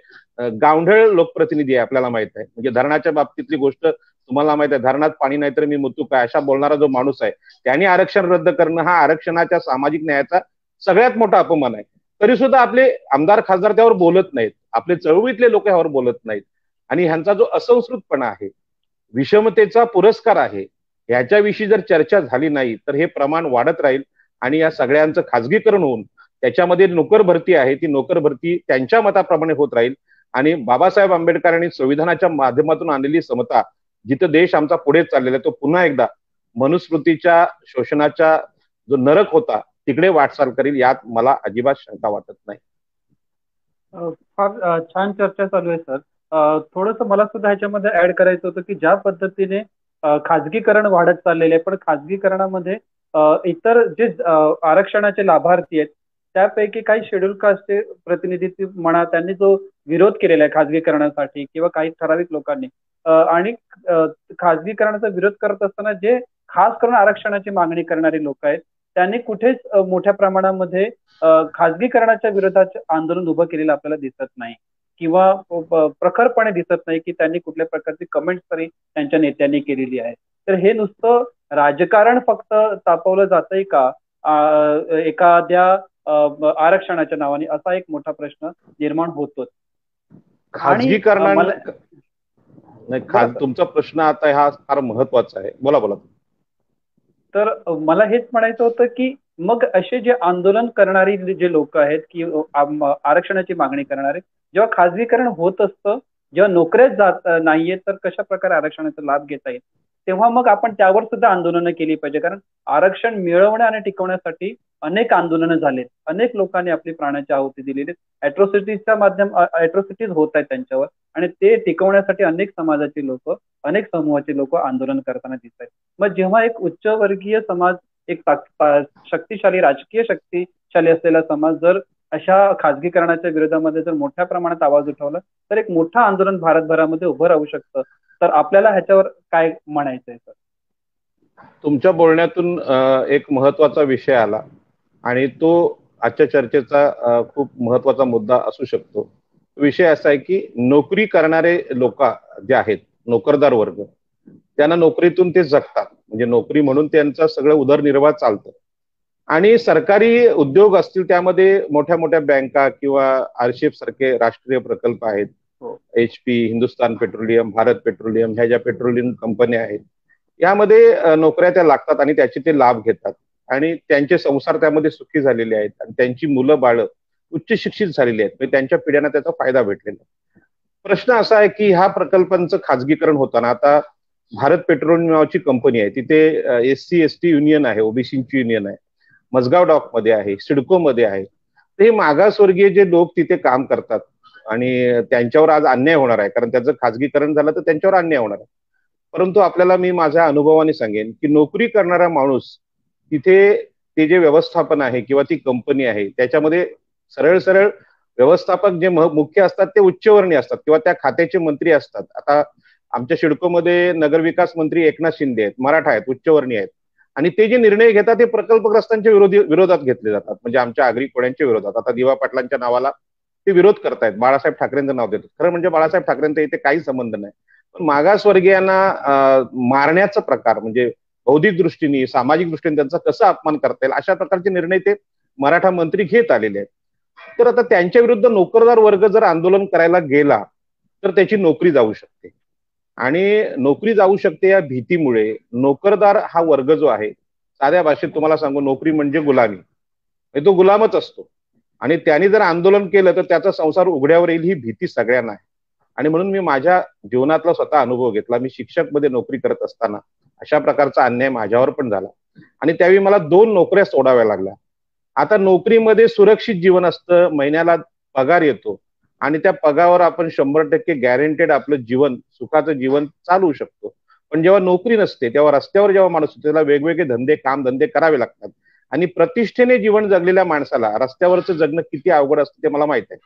गावढळ लोकप्रतिनिधी आहे. आपल्याला माहित आहे म्हणजे धरणाच्या बाबतीतली गोष्ट तुम्हाला माहित आहे, धरणात पाणी नाही तर मी मुतू काय अशा बोलणारा जो माणूस आहे त्यांनी आरक्षण रद्द करणं हा आरक्षणाच्या सामाजिक न्यायाचा सगळ्यात मोठा अपमान आहे. तरी सुद्धा आपले आमदार खासदार त्यावर बोलत नाहीत, आपले चळवळीतले लोक यावर बोलत नाहीत. आणि ह्यांचा जो असंस्कृतपणा आहे, विषमतेचा पुरस्कार आहे, याच्याविषयी जर चर्चा झाली नाही तर हे प्रमाण वाढत राहील आणि या सगळ्यांचं खाजगीकरण होऊन त्याच्यामध्ये नोकर भरती आहे ती नोकर भरती त्यांच्या मताप्रमाणे होत राहील. आणि बाबासाहेब आंबेडकरांनी संविधानाच्या माध्यमातून आणलेली समता जिथं देश आमचा पुढे चाललेला आहे तो पुन्हा एकदा मनुस्मृतीच्या शोषणाचा जो नरक होता तिकडे वाटचाल करील यात मला अजिबात शंका वाटत नाही. फार छान चर्चा चालू आहे सर. थोडंसं मला सुद्धा ह्याच्यामध्ये ऍड करायचं होतं की ज्या पद्धतीने खाजगीकरण वाढत चाललेले आहे, पण खाजगीकरणामध्ये इतर जे आरक्षणाचे लाभार्थी आहेत त्यापैकी काही शेड्यूल कास्टचे प्रतिनिधी म्हणा, त्यांनी जो विरोध केलेला आहे खाजगीकरणासाठी किंवा काही ठराविक लोकांनी आणि खाजगीकरणाचा विरोध करत असताना जे खास करून आरक्षणाची मागणी करणारी लोक आहेत त्यांनी कुठेच मोठ्या प्रमाणामध्ये खाजगीकरणाच्या विरोधात आंदोलन उभं केलेलं आपल्याला दिसत नाही किंवा प्रखरपणे दिसत नाही की त्यांनी कुठल्या प्रकारची कमेंट तरी त्यांच्या नेत्यांनी केलेली आहे. तर हे नुसतं राजकारण फक्त तापवलं जातंय का एखाद्या आरक्षणाच्या नावाने, असा एक मोठा प्रश्न निर्माण होतोच. आणि तुमचा प्रश्न आता हा फार महत्वाचा आहे, बोला बोला. तर मला हेच म्हणायचं होतं की मग असे जे आंदोलन करणारी जे लोक आहेत की आरक्षणाची मागणी करणारे, जेव्हा खाजगीकरण होत असतं, जेव्हा नोकऱ्याच जात नाहीये, तर कशा प्रकारे आरक्षणाचा लाभ घेता येईल, तेव्हा मग आपण त्यावर सुद्धा आंदोलनं केली पाहिजे. कारण आरक्षण मिळवण्या आणि टिकवण्यासाठी अनेक आंदोलनं झालेत, अनेक लोकांनी आपली प्राणाची आहुती दिलेली, ऍट्रॉसिटीज होत आहेत त्यांच्यावर, आणि ते टिकवण्यासाठी अनेक समाजाची लोक, अनेक समूहाची लोक आंदोलन करताना दिसत आहेत. मग जेव्हा एक उच्चवर्गीय समाज, एक शक्तिशाली राजकीय शक्तिशाली असलेला समाज जर अशा खाजगीकरणाच्या विरोधामध्ये जर मोठ्या प्रमाणात आवाज उठवला, तर एक मोठं आंदोलन भारतभरामध्ये उभं राहू शकतं. तर आपल्याला ह्याच्यावर काय म्हणायचंय सर? तुमच्या बोलण्यातून एक महत्वाचा विषय आला आणि तो आजच्या चर्चेचा खूप महत्वाचा मुद्दा असू शकतो. विषय असा आहे की नोकरी करणारे लोक जे आहेत, नोकरदार वर्ग, त्यांना नोकरीतून ते जगतात, म्हणजे नोकरी म्हणून त्यांचं सगळं उदरनिर्वाह चालतं. आणि सरकारी उद्योग असतील त्यामध्ये मोठ्या मोठ्या बँका किंवा आरशेप सारखे राष्ट्रीय प्रकल्प आहेत, HP, Hindustan petroleum, Bharat petroleum, ह्या ज्या पेट्रोलियम कंपन्या आहेत, यामध्ये नोकऱ्या त्या लागतात आणि त्याचे ते लाभ घेतात आणि त्यांचे संसार त्यामध्ये सुखी झालेले आहेत आणि त्यांची मुलं बाळ उच्च शिक्षित झालेली आहेत, म्हणजे त्यांच्या पिढ्यांना त्याचा फायदा भेटलेला. प्रश्न असा आहे की ह्या प्रकल्पांचं खाजगीकरण होताना, आता भारत पेट्रोलियम नावाची कंपनी आहे, तिथे SC ST युनियन आहे, ओबीसीची युनियन आहे, मजगाव डॉक मध्ये आहे, सिडको मध्ये आहे. तर हे मागासवर्गीय जे लोक तिथे काम करतात आणि त्यांच्यावर आज अन्याय होणार आहे, कारण त्याचं खाजगीकरण झालं तर त्यांच्यावर अन्याय होणार आहे. परंतु आपल्याला मी माझ्या अनुभवाने सांगेन की नोकरी करणारा माणूस तिथे, ते जे व्यवस्थापन आहे किंवा ती कंपनी आहे त्याच्यामध्ये सरळ सरळ व्यवस्थापक जे मुख्य असतात ते उच्चवर्णीय असतात किंवा त्या खात्याचे मंत्री असतात. आता आमच्या सिडकोमध्ये नगरविकास मंत्री एकनाथ शिंदे आहेत, मराठा आहेत, उच्चवर्णीय आहेत, आणि ते जे निर्णय घेतात ते प्रकल्पग्रस्तांच्या विरोधात घेतले जातात, म्हणजे आमच्या आगरी कोळ्यांच्या विरोधात. आता दिवा पाटलांच्या नावाला ते विरोध करतायत, बाळासाहेब ठाकरेंचं नाव देतात. खरं म्हणजे बाळासाहेब ठाकरेंचा इथे काही संबंध नाही, पण मागासवर्गीयांना मारण्याचा प्रकार, म्हणजे बौद्धिक दृष्टीने, सामाजिक दृष्टीने त्यांचा कसा अपमान करता येईल अशा प्रकारचे निर्णय ते मराठा मंत्री घेत आलेले आहेत. तर आता त्यांच्या विरुद्ध नोकरदार वर्ग जर आंदोलन करायला गेला तर त्याची नोकरी जाऊ शकते, आणि नोकरी जाऊ शकते या भीतीमुळे नोकरदार हा वर्ग जो आहे, साध्या भाषेत तुम्हाला सांगू, नोकरी म्हणजे गुलामी, तो गुलामच असतो. आणि त्यांनी जर आंदोलन केलं तर त्याचा संसार उघड्यावर येईल ही भीती सगळ्यांना आहे. आणि म्हणून मी माझ्या जीवनातला स्वतः अनुभव घेतला. मी शिक्षक मध्ये नोकरी करत असताना अशा प्रकारचा अन्याय माझ्यावर पण झाला आणि त्यावेळी मला 2 नोकऱ्या सोडाव्या लागल्या. आता नोकरीमध्ये सुरक्षित जीवन असतं, महिन्याला पगार येतो आणि त्या पगारावर आपण 100% गॅरंटेड आपलं जीवन, सुखाचं जीवन चालवू शकतो. पण जेव्हा नोकरी नसते तेव्हा रस्त्यावर जेव्हा माणूस त्याला वेगवेगळे काम धंदे करावे लागतात, आणि प्रतिष्ठेने जीवन जगलेल्या माणसाला रस्त्यावरचं जगणं किती अवघड असतं ते मला माहित आहे.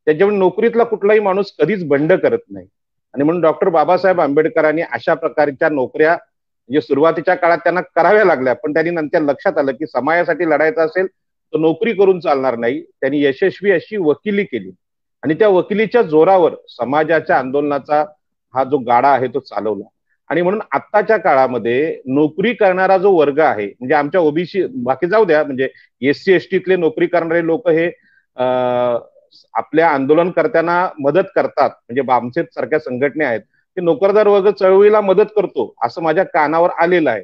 त्याच्यामुळे नोकरीतला कुठलाही माणूस कधीच बंड करत नाही. आणि म्हणून डॉक्टर बाबासाहेब आंबेडकरांनी अशा प्रकारच्या नोकऱ्या म्हणजे सुरुवातीच्या काळात त्यांना कराव्या लागल्या, पण त्यांनी नंतर लक्षात आलं की समाजासाठी लढायचं असेल तर नोकरी करून चालणार नाही. त्यांनी यशस्वी अशी वकिली केली आणि त्या वकिलीच्या जोरावर समाजाच्या आंदोलनाचा हा जो गाडा आहे तो चालवला. आणि म्हणून आत्ताच्या काळामध्ये नोकरी करणारा जो वर्ग आहे, म्हणजे आमच्या ओबीसी, बाकी जाऊ द्या, म्हणजे SC STतले नोकरी करणारे लोक हे आपल्या आंदोलनकर्त्यांना मदत करतात, म्हणजे आमचे सारख्या संघटना आहेत ते नोकरदार वर्ग चळवळीला मदत करतो असं माझ्या कानावर आलेलं आहे.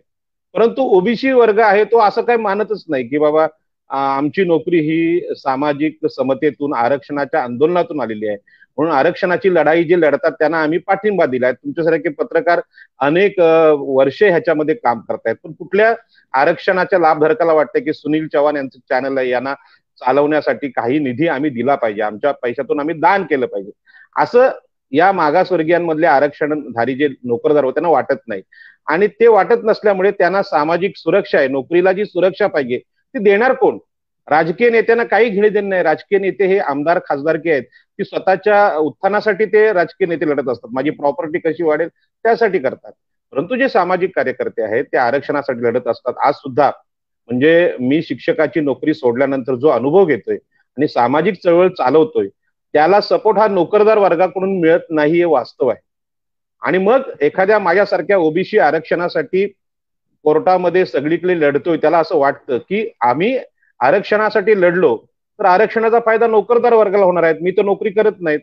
परंतु ओबीसी वर्ग आहे तो असं काही मानतच नाही की बाबा आमची नोकरी ही सामाजिक समतेतून, आरक्षणाच्या आंदोलनातून आलेली आहे, म्हणून आरक्षणाची लढाई जे लढतात त्यांना आम्ही पाठिंबा दिलाय. तुमच्यासारखे पत्रकार अनेक वर्षे ह्याच्यामध्ये काम करतायत, पण कुठल्या आरक्षणाच्या लाभधारकाला वाटतं की सुनील चव्हाण यांचं चॅनल आहे, यांना चालवण्यासाठी काही निधी आम्ही दिला पाहिजे, आमच्या पैशातून आम्ही दान केलं पाहिजे, असं या मागासवर्गीयांमधले आरक्षणधारी जे नोकरदार होते त्यांना वाटत नाही. आणि ते वाटत नसल्यामुळे त्यांना सामाजिक सुरक्षा आहे, नोकरीला जी सुरक्षा पाहिजे ती देणार कोण? राजकीय नेत्यांना काही घेणे देणे नाही. राजकीय नेते हे आमदार खासदारकी आहेत की स्वतःच्या उत्थानासाठी ते राजकीय नेते लढत असतात, माझी प्रॉपर्टी कशी वाढेल त्यासाठी करतात. परंतु जे सामाजिक कार्यकर्ते आहेत ते आरक्षणासाठी लढत असतात. आज सुद्धा म्हणजे मी शिक्षकाची नोकरी सोडल्यानंतर जो अनुभव घेतोय आणि सामाजिक चळवळ चालवतोय त्याला सपोर्ट हा नोकरदार वर्गाकडून मिळत नाही हे वास्तव आहे. आणि मग एखाद्या माझ्यासारख्या ओबीसी आरक्षणासाठी कोर्टामध्ये सगळीकडे लढतोय त्याला असं वाटतं की आम्ही आरक्षणासाठी लढलो तर आरक्षणाचा फायदा नोकरदार वर्गाला होणार आहे, मी तर नोकरी करत नाहीत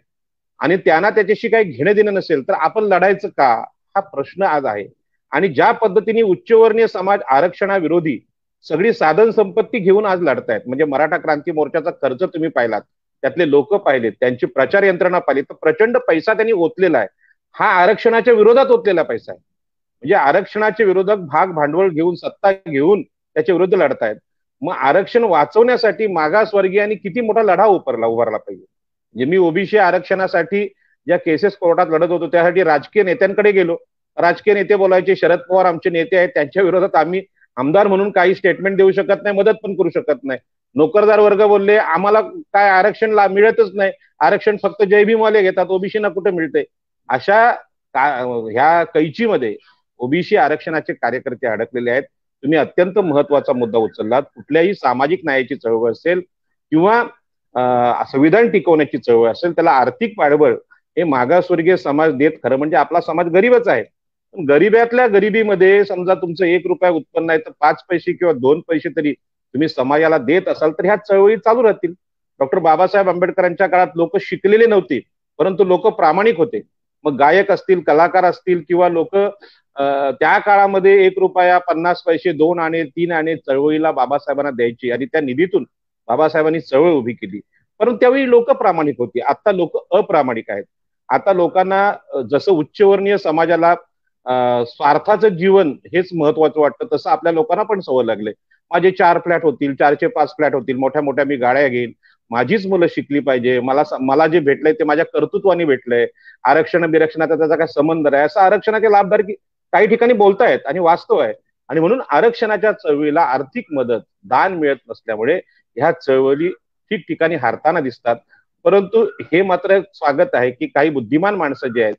आणि त्यांना त्याच्याशी काही घेणं देणं नसेल तर आपण लढायचं का, हा प्रश्न आज आहे. आणि ज्या पद्धतीने उच्चवर्णीय समाज आरक्षणाविरोधी सगळी साधन संपत्ती घेऊन आज लढतायत, म्हणजे मराठा क्रांती मोर्चाचा खर्च तुम्ही पाहिलात, त्यातले लोक पाहिलेत, त्यांची प्रचार यंत्रणा पाहिली तर प्रचंड पैसा त्यांनी ओतलेला आहे. हा आरक्षणाच्या विरोधात ओतलेला पैसा आहे. म्हणजे आरक्षणाचे विरोधक भाग भांडवल घेऊन सत्ता घेऊन त्याच्या विरुद्ध लढतायत. मग आरक्षण वाचवण्यासाठी मागासवर्गीयांनी किती मोठा लढा उभारला पाहिजे. म्हणजे मी ओबीसी आरक्षणासाठी ज्या केसेस कोर्टात लढत होतो त्यासाठी राजकीय नेत्यांकडे गेलो. राजकीय नेते बोलायचे शरद पवार आमचे नेते आहेत, त्यांच्या विरोधात आम्ही आमदार म्हणून काही स्टेटमेंट देऊ शकत नाही, मदत पण करू शकत नाही. नोकरदार वर्ग बोलले आम्हाला काय आरक्षण मिळतच नाही, आरक्षण फक्त जय भीमवाले घेतात, ओबीसीना कुठे मिळते. अशा ह्या कैचीमध्ये ओबीसी आरक्षणाचे कार्यकर्ते अडकलेले आहेत. तुम्ही अत्यंत महत्वाचा मुद्दा उचललात. कुठल्याही सामाजिक न्यायाची चळवळ असेल किंवा संविधान टिकवण्याची चळवळ असेल त्याला आर्थिक पाठबळ हे मागासवर्गीय समाज देत. खरं म्हणजे आपला समाज गरीबच आहे, पण गरिबातल्या गरिबीमध्ये समजा तुमचं ₹1 उत्पन्न आहे तर 5 पैसे किंवा 2 पैसे तरी तुम्ही समाजाला देत असाल तर ह्या चळवळी चालू राहतील. डॉक्टर बाबासाहेब आंबेडकरांच्या काळात लोक शिकलेले नव्हते परंतु लोक प्रामाणिक होते. मग गायक असतील, कलाकार असतील किंवा लोक त्या काळामध्ये ₹1, 50 पैसे, 2 आणे, 3 आणे चळवळीला बाबासाहेबांना द्यायची आणि त्या निधीतून बाबासाहेबांनी चळवळ उभी केली. परंतु त्यावेळी लोक प्रामाणिक होती. आता लोक अप्रामाणिक आहेत. आता लोकांना जसं उच्चवर्णीय समाजाला स्वार्थाचं जीवन हेच महत्वाचं वाटतं तसं आपल्या लोकांना पण सवय लागले. माझे 4 फ्लॅट होतील, 4चे 5 फ्लॅट होतील, मोठ्या मोठ्या मी गाड्या घेईन, माझीच मुलं शिकली पाहिजे, मला जे भेटलंय ते माझ्या कर्तृत्वाने भेटलंय, आरक्षण बिरक्षणाचा त्याचा काय संबंध आहे, असं आरक्षणाचे लाभधारकी काही ठिकाणी बोलतायत आणि वास्तव आहे. आणि म्हणून आरक्षणाच्या चळवळीला आर्थिक मदत दान मिळत नसल्यामुळे ह्या चळवळी ठिकठिकाणी हारताना दिसतात. परंतु हे मात्र स्वागत आहे की काही बुद्धिमान माणसं जे आहेत,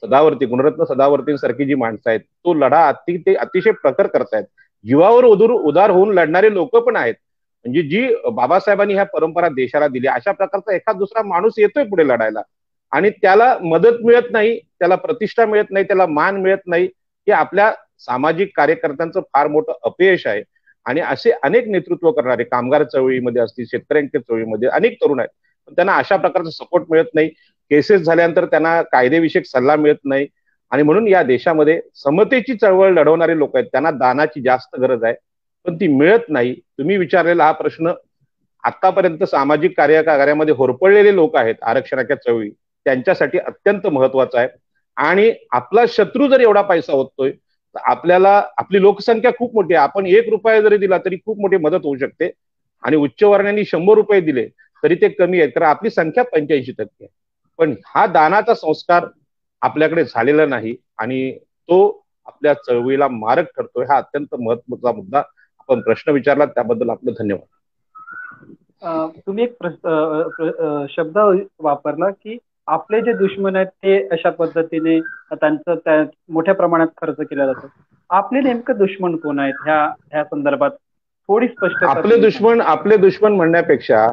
सदावर्ती, गुणरत्न सदावर्तींसारखी जी माणसं आहेत, तो लढा अतिशय प्रखर करतायत. जीवावर उदार होऊन लढणारे लोक पण आहेत. म्हणजे जी बाबासाहेबांनी ह्या परंपरा देशाला दिली अशा प्रकारचा एखाद दुसरा माणूस येतोय पुढे लढायला आणि त्याला मदत मिळत नाही, त्याला प्रतिष्ठा मिळत नाही, त्याला मान मिळत नाही, हे आपल्या सामाजिक कार्यकर्त्यांचं फार मोठं अपयश आहे. आणि असे अनेक नेतृत्व करणारे कामगार चळवळीमध्ये असतील, शेतकऱ्यांच्या चळवळीमध्ये अनेक तरुण आहेत, पण त्यांना अशा प्रकारचा सपोर्ट मिळत नाही. केसेस झाल्यानंतर त्यांना कायदेविषयक सल्ला मिळत नाही. आणि म्हणून या देशामध्ये समतेची चळवळ लढवणारे लोक आहेत, त्यांना दानाची जास्त गरज आहे पण ती मिळत नाही. तुम्ही विचारलेला हा प्रश्न आतापर्यंत सामाजिक कार्यामध्ये होरपळलेले लोक आहेत आरक्षणाच्या चळवळी, त्यांच्यासाठी अत्यंत महत्वाचा आहे. आणि आपला शत्रू जर एवढा पैसा होतोय तर आपल्याला, आपली लोकसंख्या खूप मोठी आहे, आपण ₹1 जरी दिला तरी खूप मोठी मदत होऊ शकते. आणि उच्चवर्णीयांनी ₹100 दिले तरी ते कमी आहेत कारण आपली संख्या 85% आहे. पण हा दानाचा संस्कार आपल्याकडे झालेला नाही आणि तो आपल्या चळवळीला मारक ठरतोय. हा अत्यंत महत्वाचा मुद्दा आपण प्रश्न विचारला, त्याबद्दल आपलं धन्यवाद. तुम्ही एक शब्द वापरला की आपले जे दुश्मन आहेत ते अशा पद्धतीने त्यांचं मोठ्या प्रमाणात खर्च केला जातो. आपले नेमकं दुश्मन कोण आहेत ह्या संदर्भात थोडी स्पष्टता. आपले दुश्मन म्हणण्यापेक्षा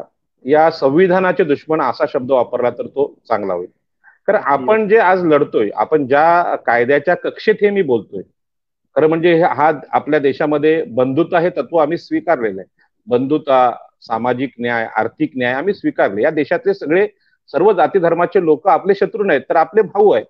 या संविधानाचे दुश्मन असा शब्द वापरला तर तो चांगला होईल. कारण आपण जे आज लढतोय, आपण ज्या कायद्याच्या कक्षेत हे मी बोलतोय, खरं म्हणजे हा आपल्या देशामध्ये बंधुता हे तत्व आम्ही स्वीकारलेलं आहे. बंधुता, सामाजिक न्याय, आर्थिक न्याय आम्ही स्वीकारले. या देशातले सर्व जाती धर्माचे लोक आपले शत्रू नाहीत तर आपले भाऊ आहेत.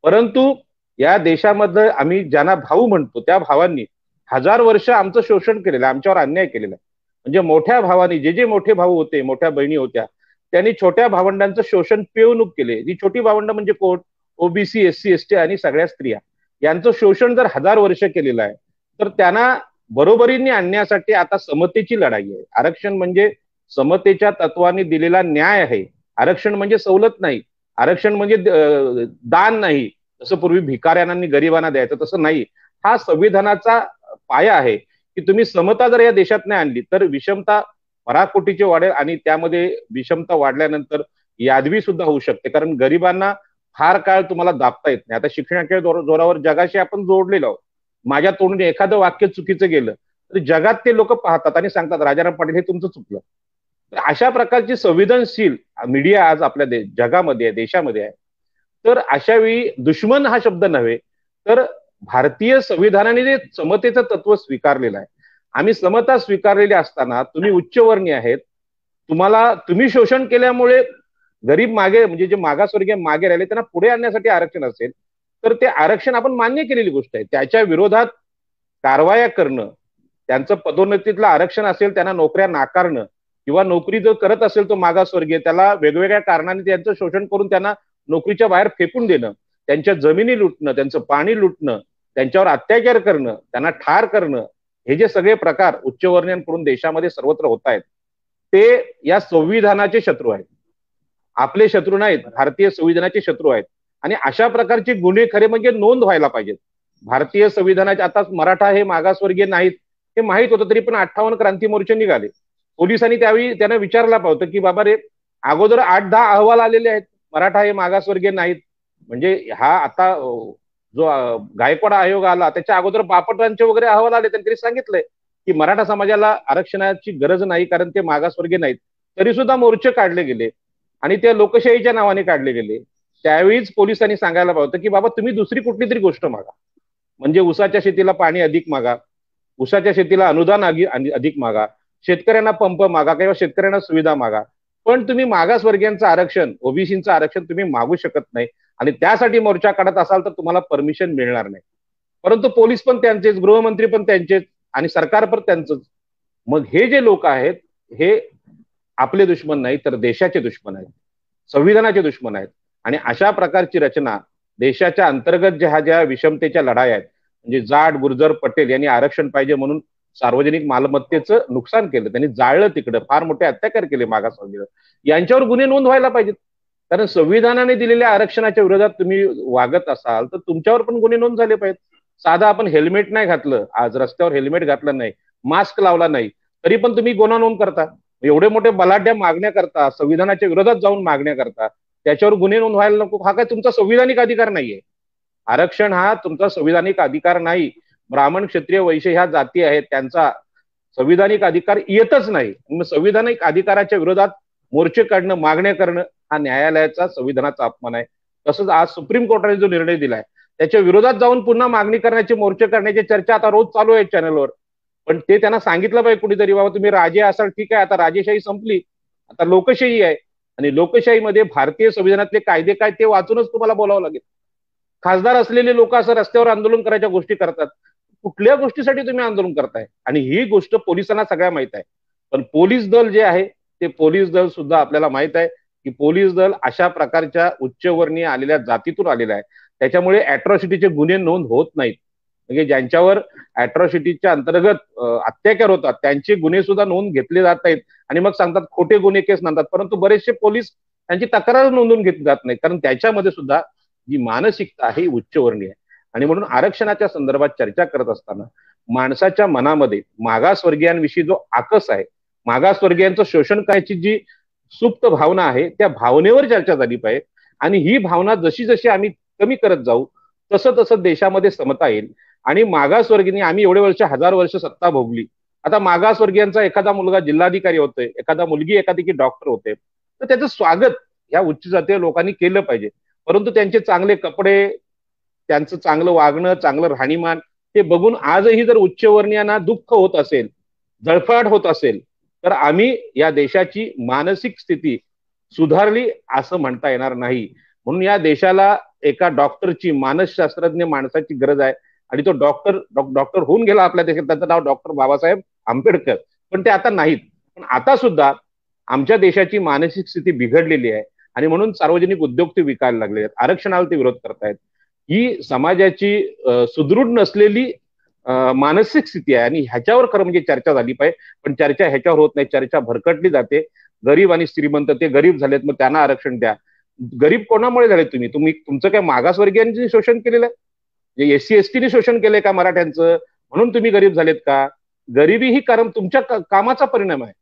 परंतु या देशामध्ये आम्ही ज्यांना भाऊ म्हणतो त्या भावांनी 1000 वर्ष आमचं शोषण केलेलं आहे, आमच्यावर अन्याय केलेला आहे. म्हणजे मोठ्या भावानी, जे मोठे भाऊ होते, मोठ्या बहिणी होत्या, त्यांनी छोट्या भावंडांचं शोषण पिळवणूक केले. ही छोटी भावंड म्हणजे कोण? ओबीसी, SC, ST आणि सगळ्या स्त्रिया. यांचं शोषण जर 1000 वर्ष केलेलं आहे तर त्यांना बरोबरीने आणण्यासाठी आता समतेची लढाई आहे. आरक्षण म्हणजे समतेच्या तत्वाने दिलेला न्याय आहे. आरक्षण म्हणजे सवलत नाही. आरक्षण म्हणजे दान नाही, जसं पूर्वी भिकाऱ्यांनी गरिबांना द्यायचं तसं नाही. हा संविधानाचा पाया आहे की तुम्ही समता जर या देशात नाही आणली तर विषमता पराकोटीची वाढेल आणि त्यामध्ये विषमता वाढल्यानंतर यादवी सुद्धा होऊ शकते. कारण गरिबांना फार काळ तुम्हाला दाबता येत नाही. आता शिक्षणाच्या जोरावर जगाशी आपण जोडलेलो आहोत. माझ्या तोंडून एखादं वाक्य चुकीचं गेलं तर जगात ते लोक पाहतात आणि सांगतात राजाराम पाटील हे तुमचं चुकलं. अशा प्रकारची संवेदनशील मीडिया आज आपल्या जगामध्ये आहे, देशामध्ये आहे. तर अशा वेळी दुश्मन हा शब्द नव्हे तर भारतीय संविधानाने जे समतेचं तत्व स्वीकारलेलं आहे, आम्ही समता स्वीकारलेली असताना तुम्ही उच्चवर्णीय आहेत, तुम्ही शोषण केल्यामुळे गरीब मागे म्हणजे जे मागासवर्गीय मागे राहिले त्यांना पुढे आणण्यासाठी आरक्षण असेल तर ते आरक्षण आपण मान्य केलेली गोष्ट आहे. त्याच्या विरोधात कारवाया करणं, त्यांचं पदोन्नतीतलं आरक्षण असेल त्यांना नोकऱ्या नाकारणं किंवा नोकरी जो करत असेल तो मागासवर्गीय त्याला वेगवेगळ्या कारणाने त्यांचं शोषण करून त्यांना नोकरीच्या बाहेर फेकून देणं, त्यांच्या जमिनी लुटणं, त्यांचं पाणी लुटणं, त्यांच्यावर अत्याचार करणं, त्यांना ठार करणं, हे जे सगळे प्रकार उच्चवर्णीयांकडून देशामध्ये सर्वत्र होत आहेत ते या संविधानाचे शत्रू आहेत. आपले शत्रू नाहीत, भारतीय संविधानाचे शत्रू आहेत. आणि अशा प्रकारचे गुन्हे खरे म्हणजे नोंद व्हायला पाहिजेत. भारतीय संविधानाचे आता मराठा हे मागासवर्गीय नाहीत हे माहित होतं तरी पण 58 क्रांती मोर्चे निघाले. पोलिसांनी त्यावेळी त्यांना विचारला पाहतं की बाबा रे, अगोदर 8-10 अहवाल आलेले आहेत मराठा हे मागासवर्गीय नाहीत. म्हणजे हा आता जो गायकवाड आयोग आला त्याच्या अगोदर बापटांचे वगैरे अहवाल आले, त्यांनी सांगितलंय की मराठा समाजाला आरक्षणाची गरज नाही कारण ते मागासवर्गीय नाहीत. तरी सुद्धा मोर्चे काढले गेले आणि ते लोकशाहीच्या नावाने काढले गेले. त्यावेळीच पोलिसांनी सांगायला पाहतं की बाबा तुम्ही दुसरी कुठली तरी गोष्ट मागा, म्हणजे उसाच्या शेतीला पाणी अधिक मागा, उसाच्या शेतीला अनुदान अधिक मागा, शेतकऱ्यांना पंप मागा किंवा शेतकऱ्यांना सुविधा मागा, पण तुम्ही मागासवर्गीयांचं आरक्षण, ओबीसीचं आरक्षण तुम्ही मागू शकत नाही. आणि त्यासाठी मोर्चा काढत असाल तर तुम्हाला परमिशन मिळणार नाही. परंतु पोलीस पण त्यांचेच, गृहमंत्री पण त्यांचेच आणि सरकार पण त्यांचंच. मग हे जे लोक आहेत हे आपले दुश्मन नाही तर देशाचे दुश्मन आहेत, संविधानाचे दुश्मन आहेत. आणि अशा प्रकारची रचना देशाच्या अंतर्गत ज्या विषमतेच्या लढाई आहेत, म्हणजे जाट, गुर्जर, पटेल यांनी आरक्षण पाहिजे म्हणून सार्वजनिक मालमत्तेचं नुकसान केलं, त्यांनी जाळलं, तिकडं फार मोठे अत्याचार केले मागासवर्गीय, यांच्यावर गुन्हे नोंद व्हायला पाहिजेत. कारण संविधानाने दिलेल्या आरक्षणाच्या विरोधात तुम्ही वागत असाल तर तुमच्यावर पण गुन्हे नोंद झाले पाहिजेत. साधा आपण हेल्मेट नाही घातलं, आज रस्त्यावर हेल्मेट घातलं नाही, मास्क लावला नाही, तरी पण तुम्ही गुन्हा नोंद करता. एवढे मोठे बलाढ्य मागण्या करता, संविधानाच्या विरोधात जाऊन मागण्या करता, त्याच्यावर गुन्हे नोंद व्हायला नको. हा काय तुमचा संविधानिक अधिकार नाहीये. आरक्षण हा तुमचा संविधानिक अधिकार नाही. ब्राह्मण, क्षत्रिय, वैश्य ह्या जाती आहेत, त्यांचा संविधानिक अधिकार येतच नाही. मग संविधानिक अधिकाराच्या विरोधात मोर्चे काढणं, मागण्या करणं हा न्यायालयाचा, संविधानाचा अपमान आहे. तसंच आज सुप्रीम कोर्टाने जो निर्णय दिलाय त्याच्या विरोधात जाऊन पुन्हा मागणी करण्याची, मोर्चे करण्याची चर्चा आता रोज चालू आहे चॅनलवर. पण ते त्यांना सांगितलं पाहिजे कुणीतरी, बाबा तुम्ही राजे असाल ठीक आहे, आता राजेशाही संपली, आता लोकशाही आहे. आणि लोकशाहीमध्ये भारतीय संविधानातले कायदे काय ते वाचूनच तुम्हाला बोलावं लागेल. खासदार असलेले लोक असं रस्त्यावर आंदोलन करायच्या गोष्टी करतात. कुठल्या गोष्टीसाठी तुम्ही आंदोलन करताय? आणि ही गोष्ट पोलिसांना सगळ्या माहित आहे. पण पोलीस दल जे आहे ते पोलीस दल सुद्धा आपल्याला माहित आहे की पोलीस दल अशा प्रकारच्या उच्चवर्णीय आलेल्या जातीतून आलेला आहे. त्याच्यामुळे अॅट्रॉसिटीचे गुन्हे नोंद होत नाहीत. म्हणजे ज्यांच्यावर अॅट्रॉसिटीच्या अंतर्गत अत्याचार होतात त्यांचे गुन्हे सुद्धा नोंद घेतले जात नाहीत. आणि मग सांगतात खोटे गुन्हे केस नसतात. परंतु बरेचसे पोलीस त्यांची तक्रार नोंदवून घेतली जात नाही, कारण त्याच्यामध्ये सुद्धा जी मानसिकता आहे उच्चवर्णीय आहे. आणि म्हणून आरक्षणाच्या संदर्भात चर्चा करत असताना माणसाच्या मनामध्ये मागासवर्गीयांविषयी जो आकस आहे, मागासवर्गीयांचं शोषण करायची जी सुप्त भावना आहे त्या भावनेवर चर्चा झाली पाहिजे. आणि ही भावना जशी जशी आम्ही कमी करत जाऊ तसं तसं देशामध्ये समता येईल. आणि मागासवर्गीयांनी, आम्ही एवढे वर्ष, 1000 वर्ष सत्ता भोगली, आता मागासवर्गीयांचा एखादा मुलगा जिल्हाधिकारी होतोय, एखादा मुलगी एखादी डॉक्टर होते, तर त्याचं स्वागत या उच्च जातीय लोकांनी केलं पाहिजे. परंतु त्यांचे चांगले कपडे, त्यांचं चांगलं वागणं, चांगलं राहणीमान ते बघून आजही जर उच्चवर्णीयांना दुःख होत असेल, जळफळाट होत असेल, तर आम्ही या देशाची मानसिक स्थिती सुधारली असं म्हणता येणार नाही. म्हणून या देशाला एका डॉक्टरची, मानसशास्त्रज्ञ माणसाची गरज आहे. आणि तो डॉक्टर होऊन गेला आपल्या देशात, त्याचं नाव डॉक्टर बाबासाहेब आंबेडकर, पण ते आता नाहीत. पण आता सुद्धा आमच्या देशाची मानसिक स्थिती बिघडलेली आहे आणि म्हणून सार्वजनिक उद्योग ते विकायला लागले आहेत, आरक्षणाला ते विरोध करतायत. ही समाजाची सुदृढ नसलेली मानसिक स्थिती आहे आणि ह्याच्यावर खरं म्हणजे चर्चा झाली पाहिजे. पण चर्चा ह्याच्यावर होत नाही, चर्चा भरकटली जाते. गरीब आणि श्रीमंत, ते गरीब झालेत मग त्यांना आरक्षण द्या, गरीब कोणामुळे झाले? तुम्ही तुमचं काय मागासवर्गीयांनी शोषण केलेलं आहे? एससी एसटीने शोषण केलंय का मराठ्यांचं म्हणून तुम्ही गरीब झालेत का? गरिबी ही कारण तुमच्या कामाचा परिणाम आहे.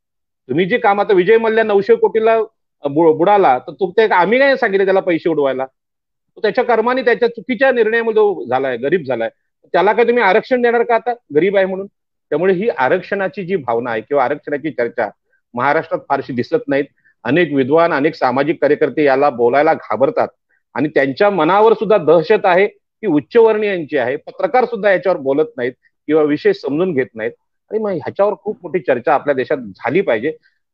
तुम्ही जे काम, आता विजय मल्ल्या 900 कोटीला बुडाला तर ते आम्ही काय सांगितलं त्याला पैसे उडवायला? तो त्याच्या कर्माने त्याच्या चुकीच्या निर्णयामध्ये झालाय, गरीब झालाय. त्याला काय तुम्ही आरक्षण देणार का आता गरीब आहे म्हणून? त्यामुळे ही आरक्षणाची जी भावना आहे किंवा आरक्षणाची चर्चा महाराष्ट्रात फारशी दिसत नाहीत. अनेक विद्वान, अनेक सामाजिक कार्यकर्ते याला बोलायला घाबरतात आणि त्यांच्या मनावर सुद्धा दहशत आहे की उच्चवर्णीयांची आहे. पत्रकार सुद्धा याच्यावर बोलत नाहीत किंवा विषय समजून घेत नाहीत आणि मग ह्याच्यावर खूप मोठी चर्चा आपल्या देशात झाली पाहिजे.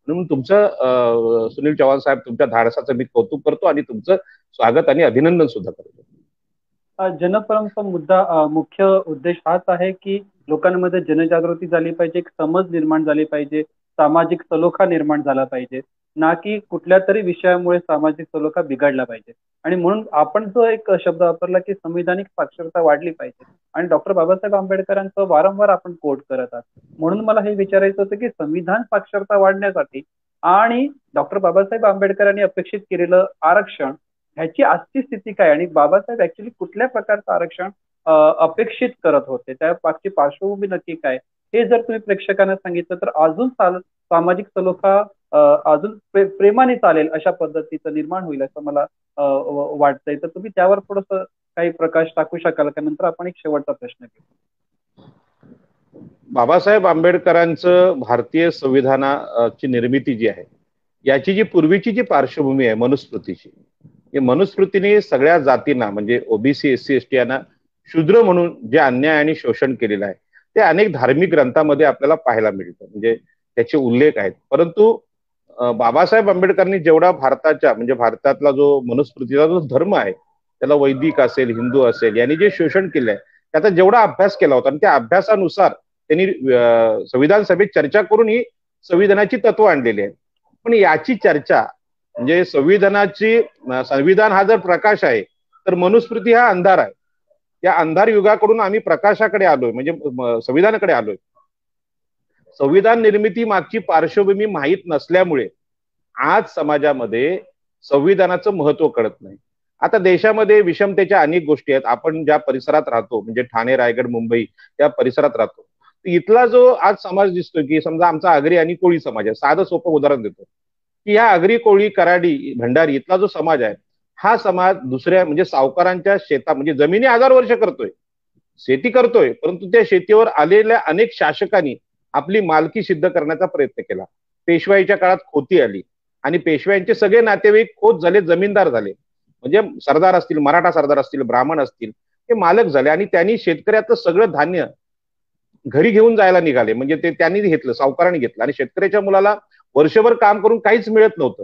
म्हणून तुमचं सुनील चव्हाण साहेब, तुमच्या धाडसाचं मी कौतुक करतो आणि तुमचं स्वागत आणि अभिनंदन सुद्धा करतो. जनपरमचा मुद्दा, मुख्य उद्देश हाच आहे की लोकांमध्ये जनजागृती झाली पाहिजे, एक समज निर्माण झाली पाहिजे, सामाजिक सलोखा निर्माण झाला पाहिजे, ना की कुठल्या तरी विषयामुळे सामाजिक सलोखा बिघडला पाहिजे. आणि म्हणून आपण जो एक शब्द वापरला की संविधानिक साक्षरता वाढली पाहिजे, आणि डॉक्टर बाबासाहेब आंबेडकरांचं वारंवार आपण कोट करत आहात. म्हणून मला हे विचारायचं होतं की संविधान साक्षरता वाढण्यासाठी आणि डॉक्टर बाबासाहेब आंबेडकरांनी अपेक्षित केलेलं आरक्षण ह्याची आजची स्थिती काय, आणि बाबासाहेब ऍक्च्युली कुठल्या प्रकारचं आरक्षण अपेक्षित करत होते, त्या मागची पार्श्वभूमी नक्की काय, हे जर तुम्ही प्रेक्षकांना सांगितलं तर अजून सामाजिक सलोखा अजून प्रेमाने चालेल अशा पद्धतीचं निर्माण होईल असं मला वाटतंय. तर तुम्ही त्यावर थोडस काही प्रकाश टाकू शकाल का? नंतर आपण एक शेवटचा प्रश्न घेऊ. बाबासाहेब आंबेडकरांचं भारतीय संविधानाची निर्मिती जी आहे याची जी पूर्वीची जी पार्श्वभूमी आहे मनुस्मृतीची, मनुस्मृतीने सगळ्या जातींना म्हणजे ओबीसी, एससी, एसटी यांना शूद्र म्हणून जे अन्याय आणि शोषण केलेलं आहे ते अनेक धार्मिक ग्रंथामध्ये आपल्याला पाहायला मिळतं, म्हणजे त्याचे उल्लेख आहेत. परंतु बाबासाहेब आंबेडकरांनी जेवढा भारताच्या म्हणजे भारतातला जो मनुस्मृतीचा जो धर्म आहे त्याला वैदिक असेल, हिंदू असेल, यांनी जे शोषण केलं आहे त्याचा जेवढा अभ्यास केला होता आणि त्या अभ्यासानुसार त्यांनी संविधान सभेत चर्चा करून ही संविधानाची तत्व आणलेली आहेत. पण याची चर्चा म्हणजे संविधान हा जर प्रकाश आहे तर मनुस्मृती हा अंधार आहे. त्या अंधार युगाकडून आम्ही प्रकाशाकडे आलोय, म्हणजे संविधानाकडे आलोय. संविधान निर्मिती मागची पार्श्वभूमी माहीत नसल्यामुळे आज समाजामध्ये संविधानाचं महत्व कळत नाही. आता देशामध्ये विषमतेच्या अनेक गोष्टी आहेत. आपण ज्या परिसरात राहतो म्हणजे ठाणे, रायगड, मुंबई या परिसरात राहतो, इथला जो आज समाज दिसतोय की समजा आमचा आगरी आणि कोळी समाज आहे, साधं सोपं उदाहरण देतो की ह्या आगरी, कोळी, कराडी, भंडारी इथला जो समाज आहे हा समाज दुसऱ्या म्हणजे सावकारांच्या शेतात म्हणजे जमिनी 1000 वर्ष करतोय, शेती करतोय, परंतु त्या शेतीवर आलेल्या अनेक शासकांनी आपली मालकी सिद्ध करण्याचा प्रयत्न केला. पेशवाईच्या काळात खोती आली आणि पेशव्यांचे सगळे नातेवाईक खोत झाले, जमीनदार झाले, म्हणजे सरदार असतील, मराठा सरदार असतील, ब्राह्मण असतील, हे मालक झाले आणि त्यांनी शेतकऱ्याचं सगळं धान्य घरी घेऊन जायला निघाले. म्हणजे ते त्यांनी घेतलं, सावकारांनी घेतलं आणि शेतकऱ्याच्या मुलाला वर्षभर काम करून काहीच मिळत नव्हतं.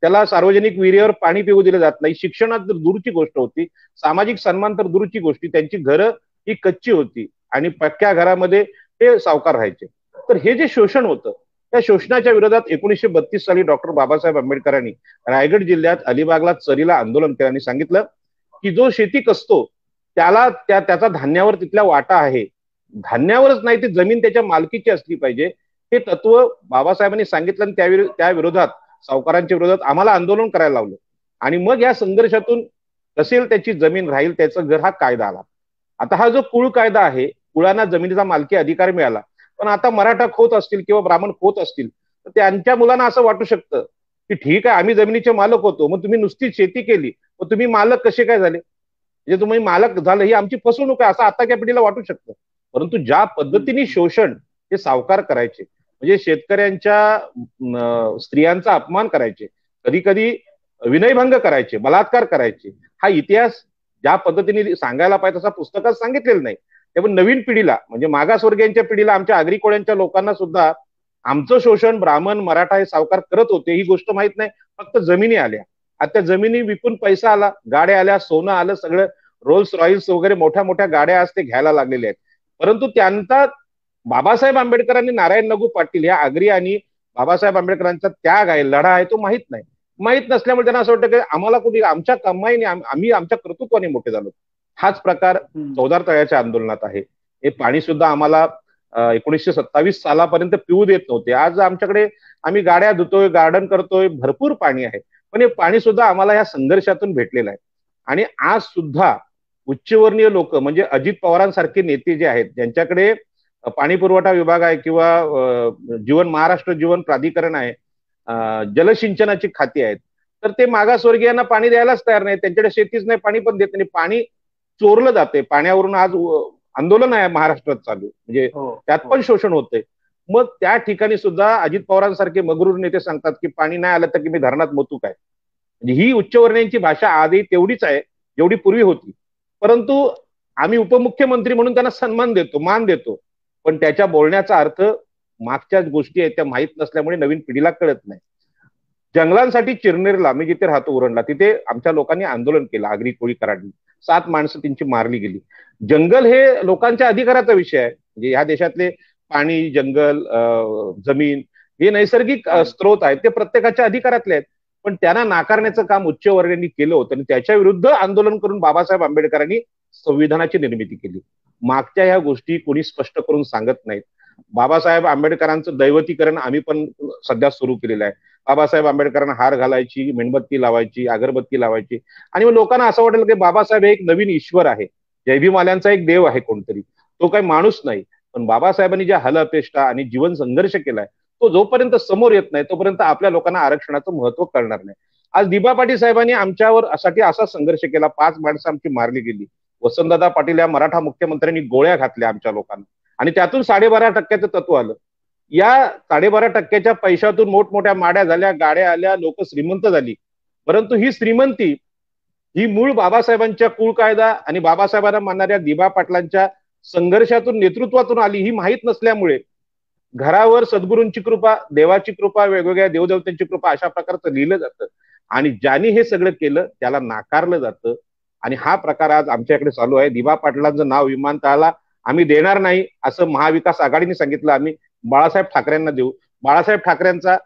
त्याला सार्वजनिक विहिरीवर पाणी पिऊ दिलं जात नाही, शिक्षणात तर दूरची गोष्ट होती, सामाजिक सन्मान तर दूरची गोष्टी, त्यांची घरं ही कच्ची होती आणि पक्क्या घरामध्ये ते सावकार राहायचे. तर हे जे शोषण होतं त्या शोषणाच्या विरोधात 1932 साली डॉक्टर बाबासाहेब आंबेडकरांनी रायगड जिल्ह्यात अलिबागला चरीला आंदोलन केलं आणि सांगितलं की जो शेती कसतो त्याला त्याचा धान्यावर तिथल्या वाटा आहे, धान्यावरच नाही ती जमीन त्याच्या मालकीची असली पाहिजे, हे तत्व बाबासाहेबांनी सांगितलं आणि त्या विरोधात सावकारांच्या विरोधात आम्हाला आंदोलन करायला लावलं. आणि मग या संघर्षातून कसेल त्याची जमीन राहील त्याचं घर हा कायदा आला. आता हा जो कुळ कायदा आहे, कुळांना जमिनीचा मालकी अधिकार मिळाला, पण आता मराठा खोत असतील किंवा ब्राह्मण खोत असतील तर त्यांच्या मुलांना असं वाटू शकतं की ठीक आहे आम्ही जमिनीचे मालक होतो, मग तुम्ही नुसती शेती केली, मग तुम्ही मालक कसे काय झाले, म्हणजे तुम्ही मालक झालं ही आमची फसवणूक आहे असं आताच्या पिढीला वाटू शकतं. परंतु ज्या पद्धतीने शोषण हे सावकार करायचे, म्हणजे शेतकऱ्यांच्या स्त्रियांचा अपमान करायचे, कधी कधी विनयभंग करायचे, बलात्कार करायचे, हा इतिहास ज्या पद्धतीने सांगायला पाहिजे तसा पुस्तकात सांगितलेलं नाही. त्यामुळे नवीन पिढीला म्हणजे मागासवर्गीयांच्या पिढीला, आमच्या आगरी कोळ्यांच्या लोकांना सुद्धा आमचं शोषण ब्राह्मण मराठा हे सावकार करत होते ही गोष्ट माहित नाही. फक्त जमिनी आल्या, आता त्या जमिनी विकून पैसा आला, गाड्या आल्या, सोनं आलं, सगळं रोल्स रॉयल्स वगैरे मोठ्या मोठ्या गाड्या आज ते घ्यायला लागलेल्या आहेत. परंतु त्यांचा बाबासाहेब आंबेडकरांनी, नारायण नगू पाटील या आगरी आणि बाबासाहेब आंबेडकरांचा त्याग आहे, लढा आहे, तो माहित नाही. माहित नसल्यामुळे त्यांना असं वाटतं की आम्हाला कुठे आमच्या कमाईने आम्ही आमच्या कर्तृत्वाने मोठे झालो. हाच प्रकार चौदार तळ्याच्या आंदोलनात आहे. हे पाणी सुद्धा आम्हाला 1927 सालापर्यंत पिऊ देत नव्हते. आज आमच्याकडे आम्ही गाड्या धुतोय, गार्डन करतोय, भरपूर पाणी आहे, पण हे पाणी सुद्धा आम्हाला या संघर्षातून भेटलेलं आहे. आणि आज सुद्धा उच्चवर्णीय लोक म्हणजे अजित पवारांसारखे नेते जे आहेत, ज्यांच्याकडे पाणी पुरवठा विभाग आहे किंवा जीवन महाराष्ट्र जीवन प्राधिकरण आहे, जलसिंचनाची खाती आहेत, तर ते मागासवर्गीयांना पाणी द्यायलाच तयार नाही. त्यांच्याकडे शेतीच नाही, पाणी पण देत नाही. पाणी चोरलं जाते. पाण्यावरून आज आंदोलन आहे महाराष्ट्रात चालू, म्हणजे त्यात पण शोषण होते. मग त्या ठिकाणी सुद्धा अजित पवारांसारखे मगरूर नेते सांगतात की पाणी नाही आलं तर की मी धरणात मोतू काय. म्हणजे ही उच्चवर्णीयांची भाषा आजही तेवढीच आहे जेवढी पूर्वी होती. परंतु आम्ही उपमुख्यमंत्री म्हणून त्यांना सन्मान देतो, मान देतो, पण त्याच्या बोलण्याचा अर्थ मागच्या गोष्टी आहेत त्या माहीत नसल्यामुळे नवीन पिढीला कळत नाही. जंगलांसाठी चिरनेरला, मी जिथे राहतो उरणला, तिथे आमच्या लोकांनी आंदोलन केलं. आगरी कोळी कराडनी 7 माणसं त्यांची मारली गेली. जंगल हे लोकांच्या अधिकाराचा विषय आहे. म्हणजे ह्या देशातले पाणी, जंगल, जमीन हे नैसर्गिक स्रोत आहेत, ते प्रत्येकाच्या अधिकारातले आहेत. पण त्यांना नाकारण्याचं काम उच्चवर्णीयांनी केलं होतं आणि त्याच्या विरुद्ध आंदोलन करून बाबासाहेब आंबेडकरांनी संविधानाची निर्मिती केली. मागच्या ह्या गोष्टी कोणी स्पष्ट करून सांगत नाहीत. बाबासाहेब आंबेडकरांचं दैवतीकरण आम्ही पण सध्या सुरू केलेलं आहे. बाबासाहेब आंबेडकरांना हार घालायची, मेणबत्ती लावायची, अगरबत्ती लावायची, आणि मग लोकांना असं वाटेल की बाबासाहेब हे एक नवीन ईश्वर आहे, जयभीमाल्यांचा एक देव आहे कोणतरी, तो काही माणूस नाही. पण बाबासाहेबांनी ज्या हलअपेष्टा आणि जीवन संघर्ष केलाय तो जोपर्यंत समोर येत नाही तोपर्यंत आपल्या लोकांना आरक्षणाचं महत्व कळणार नाही. आज दिबा पाटील साहेबांनी आमच्यावर साठी असा संघर्ष केला, 5 माणसं आमची मारली गेली. वसंतदादा पाटील या मराठा मुख्यमंत्र्यांनी गोळ्या घातल्या आमच्या लोकांना, आणि त्यातून 12.5% तत्व आलं. या 12.5% पैशातून मोठमोठ्या माड्या झाल्या, गाड्या आल्या, लोक श्रीमंत झाली. परंतु ही श्रीमंती ही मूळ बाबासाहेबांच्या कुळ कायदा आणि बाबासाहेबांना मानणाऱ्या दिबा पाटलांच्या संघर्षातून, नेतृत्वातून आली, ही माहीत नसल्यामुळे घरावर सद्गुरूंची कृपा, देवाची कृपा, वेगवेगळ्या देवदेवतांची कृपा अशा प्रकारचं लिहिलं जातं. आणि ज्यांनी हे सगळं केलं त्याला नाकारलं जातं. आणि हा प्रकार आज आमच्याकडे चालू आहे. दिबा पाटलांचं नाव विमानतळाला आम्ही देणार नाही असं महाविकास आघाडीने सांगितलं. आम्ही बाळासाहेब ठाकरेंना देऊ. बाळासाहेब ठाकरेंचा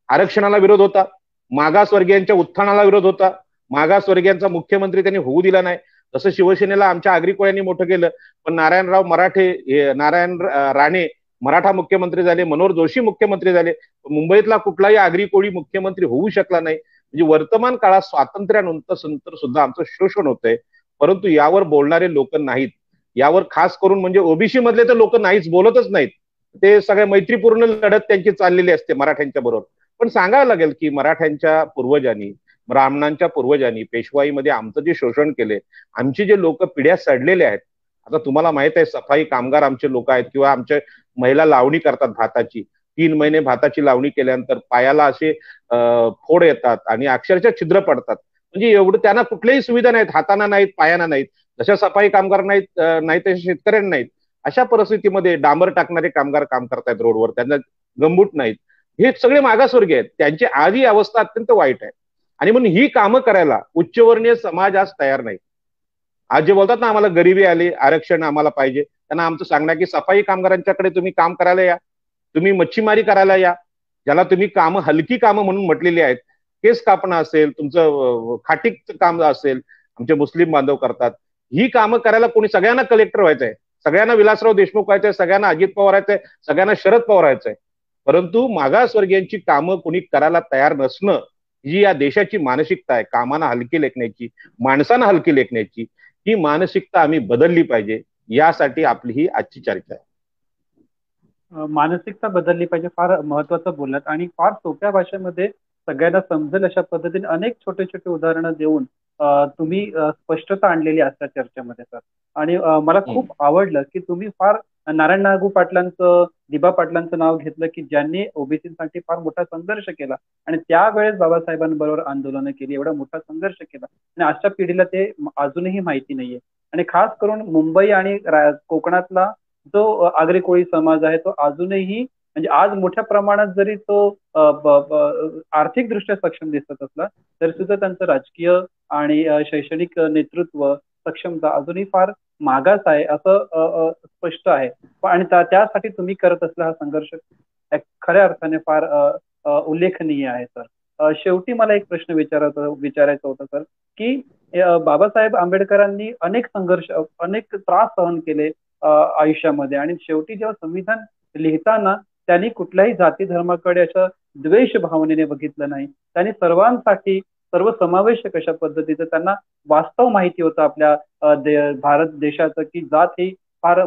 आरक्षणाला विरोध होता, मागासवर्गीयांच्या उत्थानाला विरोध होता, मागासवर्गीयांचा मुख्यमंत्री त्यांनी होऊ दिला नाही. तसं शिवसेनेला आमच्या आगरी कोळ्यांनी मोठं केलं, पण नारायण राणे मराठा मुख्यमंत्री झाले, मनोहर जोशी मुख्यमंत्री झाले, मुंबईतला कुठलाही आगरी कोळी मुख्यमंत्री होऊ शकला नाही. म्हणजे वर्तमान काळात स्वातंत्र्यानंतर सुद्धा आमचं शोषण होतंय, परंतु यावर बोलणारे लोक नाहीत. यावर खास करून म्हणजे ओबीसी मधले तर लोक नाहीच, बोलतच नाहीत. ते सगळ्या मैत्रीपूर्ण लढत त्यांची चाललेली असते मराठ्यांच्या बरोबर. पण सांगावं लागेल की मराठ्यांच्या पूर्वजांनी, ब्राह्मणांच्या पूर्वजांनी पेशवाईमध्ये आमचं जे शोषण केले, आमचे जे लोक पिढ्या सडलेले आहेत. आता तुम्हाला माहित आहे, सफाई कामगार आमचे लोक आहेत, किंवा आमच्या महिला लावणी करतात भाताची. 3 महिने भाताची लावणी केल्यानंतर पायाला असे फोड येतात आणि अक्षरशः छिद्र पडतात. म्हणजे एवढं त्यांना कुठल्याही सुविधा नाहीत, हाताना नाहीत, पायाना नाहीत. जशा सफाई कामगार नाहीत, नाही तसे शेतकऱ्यांना नाहीत. अशा परिस्थितीमध्ये डांबर टाकणारे कामगार काम करतायत रोडवर, त्यांना गंबूट नाहीत. हे सगळे मागासवर्गीय आहेत, त्यांची आधी अवस्था अत्यंत वाईट आहे. आणि म्हणून ही कामं करायला उच्चवर्णीय समाज आज तयार नाही. आज जे बोलतात ना आम्हाला गरिबी आली, आरक्षण आम्हाला पाहिजे, त्यांना आमचं सांगणं की सफाई कामगारांच्याकडे तुम्ही काम करायला या, तुम्ही मच्छीमारी करायला या, ज्याला तुम्ही कामं हलकी कामं म्हणून म्हटलेली आहेत. केस कापणं असेल, तुमचं खाटीचं काम असेल, आमचे मुस्लिम बांधव करतात. ही कामं करायला कोणी, सगळ्यांना कलेक्टर व्हायचंय, सगळ्यांना विलासराव देशमुख व्हायचंय, सगळ्यांना अजित पवार व्हायचंय, सगळ्यांना शरद पवार व्हायचंय. परंतु मागासवर्गीयांची कामं कोणी करायला तयार नसणं जी या देशाची मानसिकता आहे, कामांना हलकी लेखण्याची, माणसांना हलकी लेखण्याची, ही मानसिकता आम्ही बदलली पाहिजे. यासाठी आपली ही आजची चर्चा आहे. मानसिकता बदलली पाहिजे, फार महत्वाचं बोललात. आणि फार सोप्या भाषेमध्ये सगळ्यांना समजेल अशा पद्धतीने अनेक छोटे छोटे उदाहरणं देऊन तुम्ही स्पष्टता आणलेली असतात चर्चेमध्ये सर. आणि मला खूप आवडलं की तुम्ही फार नारायण नागू पाटलांचं, दिबा पाटलांचं नाव घेतलं की ज्यांनी ओबीसीसाठी फार मोठा संघर्ष केला आणि त्यावेळेस बाबासाहेबांबरोबर आंदोलनं केली, एवढा मोठा संघर्ष केला. आणि आजच्या पिढीला ते अजूनही माहिती नाहीये. आणि खास करून मुंबई आणि कोकणातला जो आगरी कोळी समाज आहे तो अजूनही, म्हणजे आज मोठ्या प्रमाणात जरी तो आर्थिक दृष्ट्या सक्षम दिसत असला तरी सुद्धा त्यांचं राजकीय आणि शैक्षणिक नेतृत्व सक्षमता अजूनही फार मागास आहे असं स्पष्ट आहे. आणि त्यासाठी तुम्ही करत असलेला हा संघर्ष खऱ्या अर्थाने फार उल्लेखनीय आहे सर. शेवटी मला एक प्रश्न विचारायचा होता सर, की बाबासाहेब आंबेडकरांनी अनेक संघर्ष, अनेक त्रास सहन केले आयुष्यामध्ये, आणि शेवटी जेव्हा संविधान लिहिताना त्यांनी कुठल्याही जाती धर्माकडे अशा द्वेष भावनेने बघितलं नाही. त्यांनी सर्वांसाठी सर्वसमावेशक अशा पद्धतीचं त्यांना वास्तव माहिती होतं आपल्या भारत देशाचं, की जात ही फार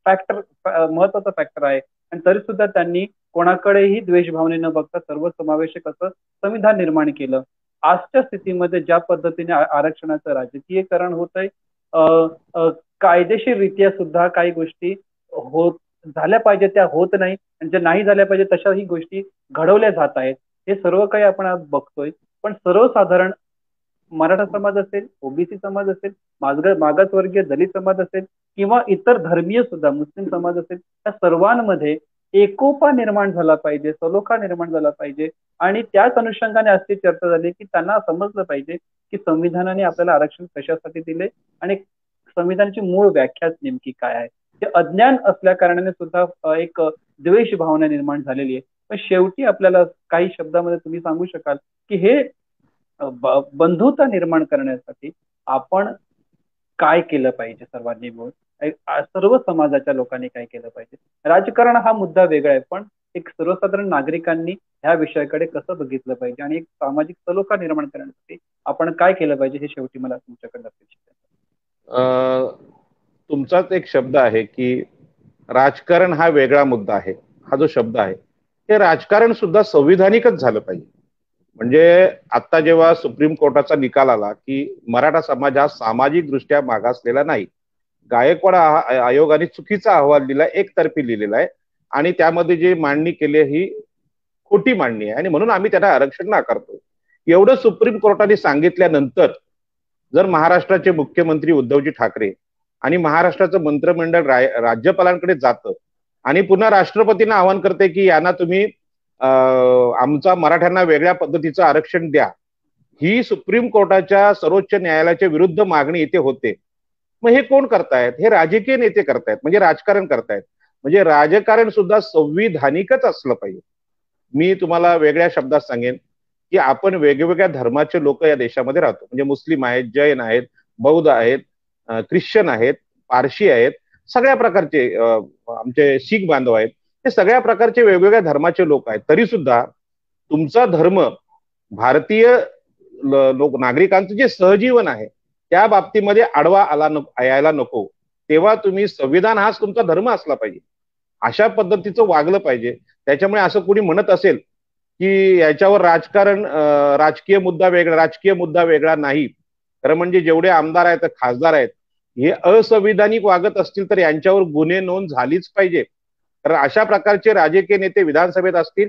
फॅक्टर महत्वाचा फॅक्टर आहे. आणि तरी सुद्धा त्यांनी कोणाकडेही द्वेषभावने न बघता सर्वसमावेशक असं संविधान निर्माण केलं. आजच्या स्थितीमध्ये ज्या पद्धतीने आरक्षणाचं राजकीयकरण होत आहे, कायदेशीररित्या सुद्धा काही गोष्टी होत झाल्या पाहिजे त्या होत नाही, आणि ज्या नाही झाल्या पाहिजे तशाही गोष्टी घडवल्या जात आहेत. हे सर्व काही आपण आज बघतोय. पण सर्वसाधारण मराठा समाज असेल, ओबीसी समाज असेल, मागासवर्गीय दलित समाज असेल, किंवा इतर धर्मीय सुद्धा मुस्लिम समाज असेल, त्या सर्वांमध्ये एकोपा निर्माण झाला पाहिजे, सलोखा निर्माण झाला पाहिजे. आणि त्याच अनुषंगाने अशी चर्चा झाली की त्यांना समजलं पाहिजे की संविधानाने आपल्याला आरक्षण कशासाठी दिले आणि संविधानाची मूळ व्याख्याच नेमकी काय आहे. ते अज्ञान असल्या कारणाने सुद्धा एक द्वेष भावना निर्माण झालेली आहे. पण शेवटी आपल्याला काही शब्दामध्ये तुम्ही सांगू शकाल की हे बंधुता निर्माण करण्यासाठी आपण काय केलं पाहिजे, सर्वांनी मिळून सर्व समाजाच्या लोकांनी काय केलं पाहिजे. राजकारण हा मुद्दा वेगळा आहे, पण एक सर्वसाधारण नागरिकांनी ह्या विषयाकडे कसं बघितलं पाहिजे आणि एक सामाजिक सलोखा निर्माण करण्यासाठी आपण काय केलं पाहिजे, हे शेवटी मला तुमच्याकडे अपेक्षित आहे. तुमचाच एक शब्द आहे की राजकारण हा वेगळा मुद्दा आहे. हा जो शब्द आहे ते राजकारण सुद्धा संविधानिकच झालं पाहिजे. म्हणजे आता जेव्हा सुप्रीम कोर्टाचा निकाल आला की मराठा समाज हा सामाजिक दृष्ट्या मागासलेला नाही, गायकवाड आयोगाने चुकीचा अहवाल दिला, एकतर्फी लिहिलेला आहे आणि त्यामध्ये जे मांडणी केली ही खोटी मांडणी आहे आणि म्हणून आम्ही त्यांना आरक्षण नाकारतो. एवढं सुप्रीम कोर्टाने सांगितल्यानंतर जर महाराष्ट्राचे मुख्यमंत्री उद्धवजी ठाकरे आणि महाराष्ट्राचं मंत्रिमंडळ राज्यपालांकडे जातं आणि पुन्हा राष्ट्रपतींना आवाहन करते की यांना तुम्ही आमचा मराठ्यांना वेगळ्या पद्धतीचं आरक्षण द्या, ही सुप्रीम कोर्टाच्या सर्वोच्च न्यायालयाच्या विरुद्ध मागणी इथे होते. मग हे कोण करतायत? हे राजकीय नेते करतायत, म्हणजे राजकारण करतायत. म्हणजे राजकारण सुद्धा संविधानिकच असलं पाहिजे. मी तुम्हाला वेगळ्या शब्दात सांगेन की आपण वेगवेगळ्या धर्माचे लोक या देशामध्ये राहतो. म्हणजे मुस्लिम आहेत, जैन आहेत, बौद्ध आहेत, ख्रिश्चन आहेत, पारशी आहेत, सगळ्या प्रकारचे आमचे शीख बांधव आहेत. हे सगळ्या प्रकारचे वेगवेगळ्या धर्माचे लोक आहेत. तरी सुद्धा तुमचा धर्म भारतीय लोक नागरिकांचं जे सहजीवन आहे त्या बाबतीमध्ये आडवा यायला नको. तेव्हा तुम्ही संविधान हाच तुमचा धर्म असला पाहिजे, अशा पद्धतीचं वागलं पाहिजे. त्याच्यामुळे असं कोणी म्हणत असेल की याच्यावर राजकारण राजकीय मुद्दा वेगळा नाही, खरं म्हणजे जेवढे आमदार आहेत, खासदार आहेत, हे असंविधानिक वागत असतील तर यांच्यावर गुन्हे नोंद झालीच पाहिजे. तर अशा प्रकारचे राजकीय नेते विधानसभेत असतील,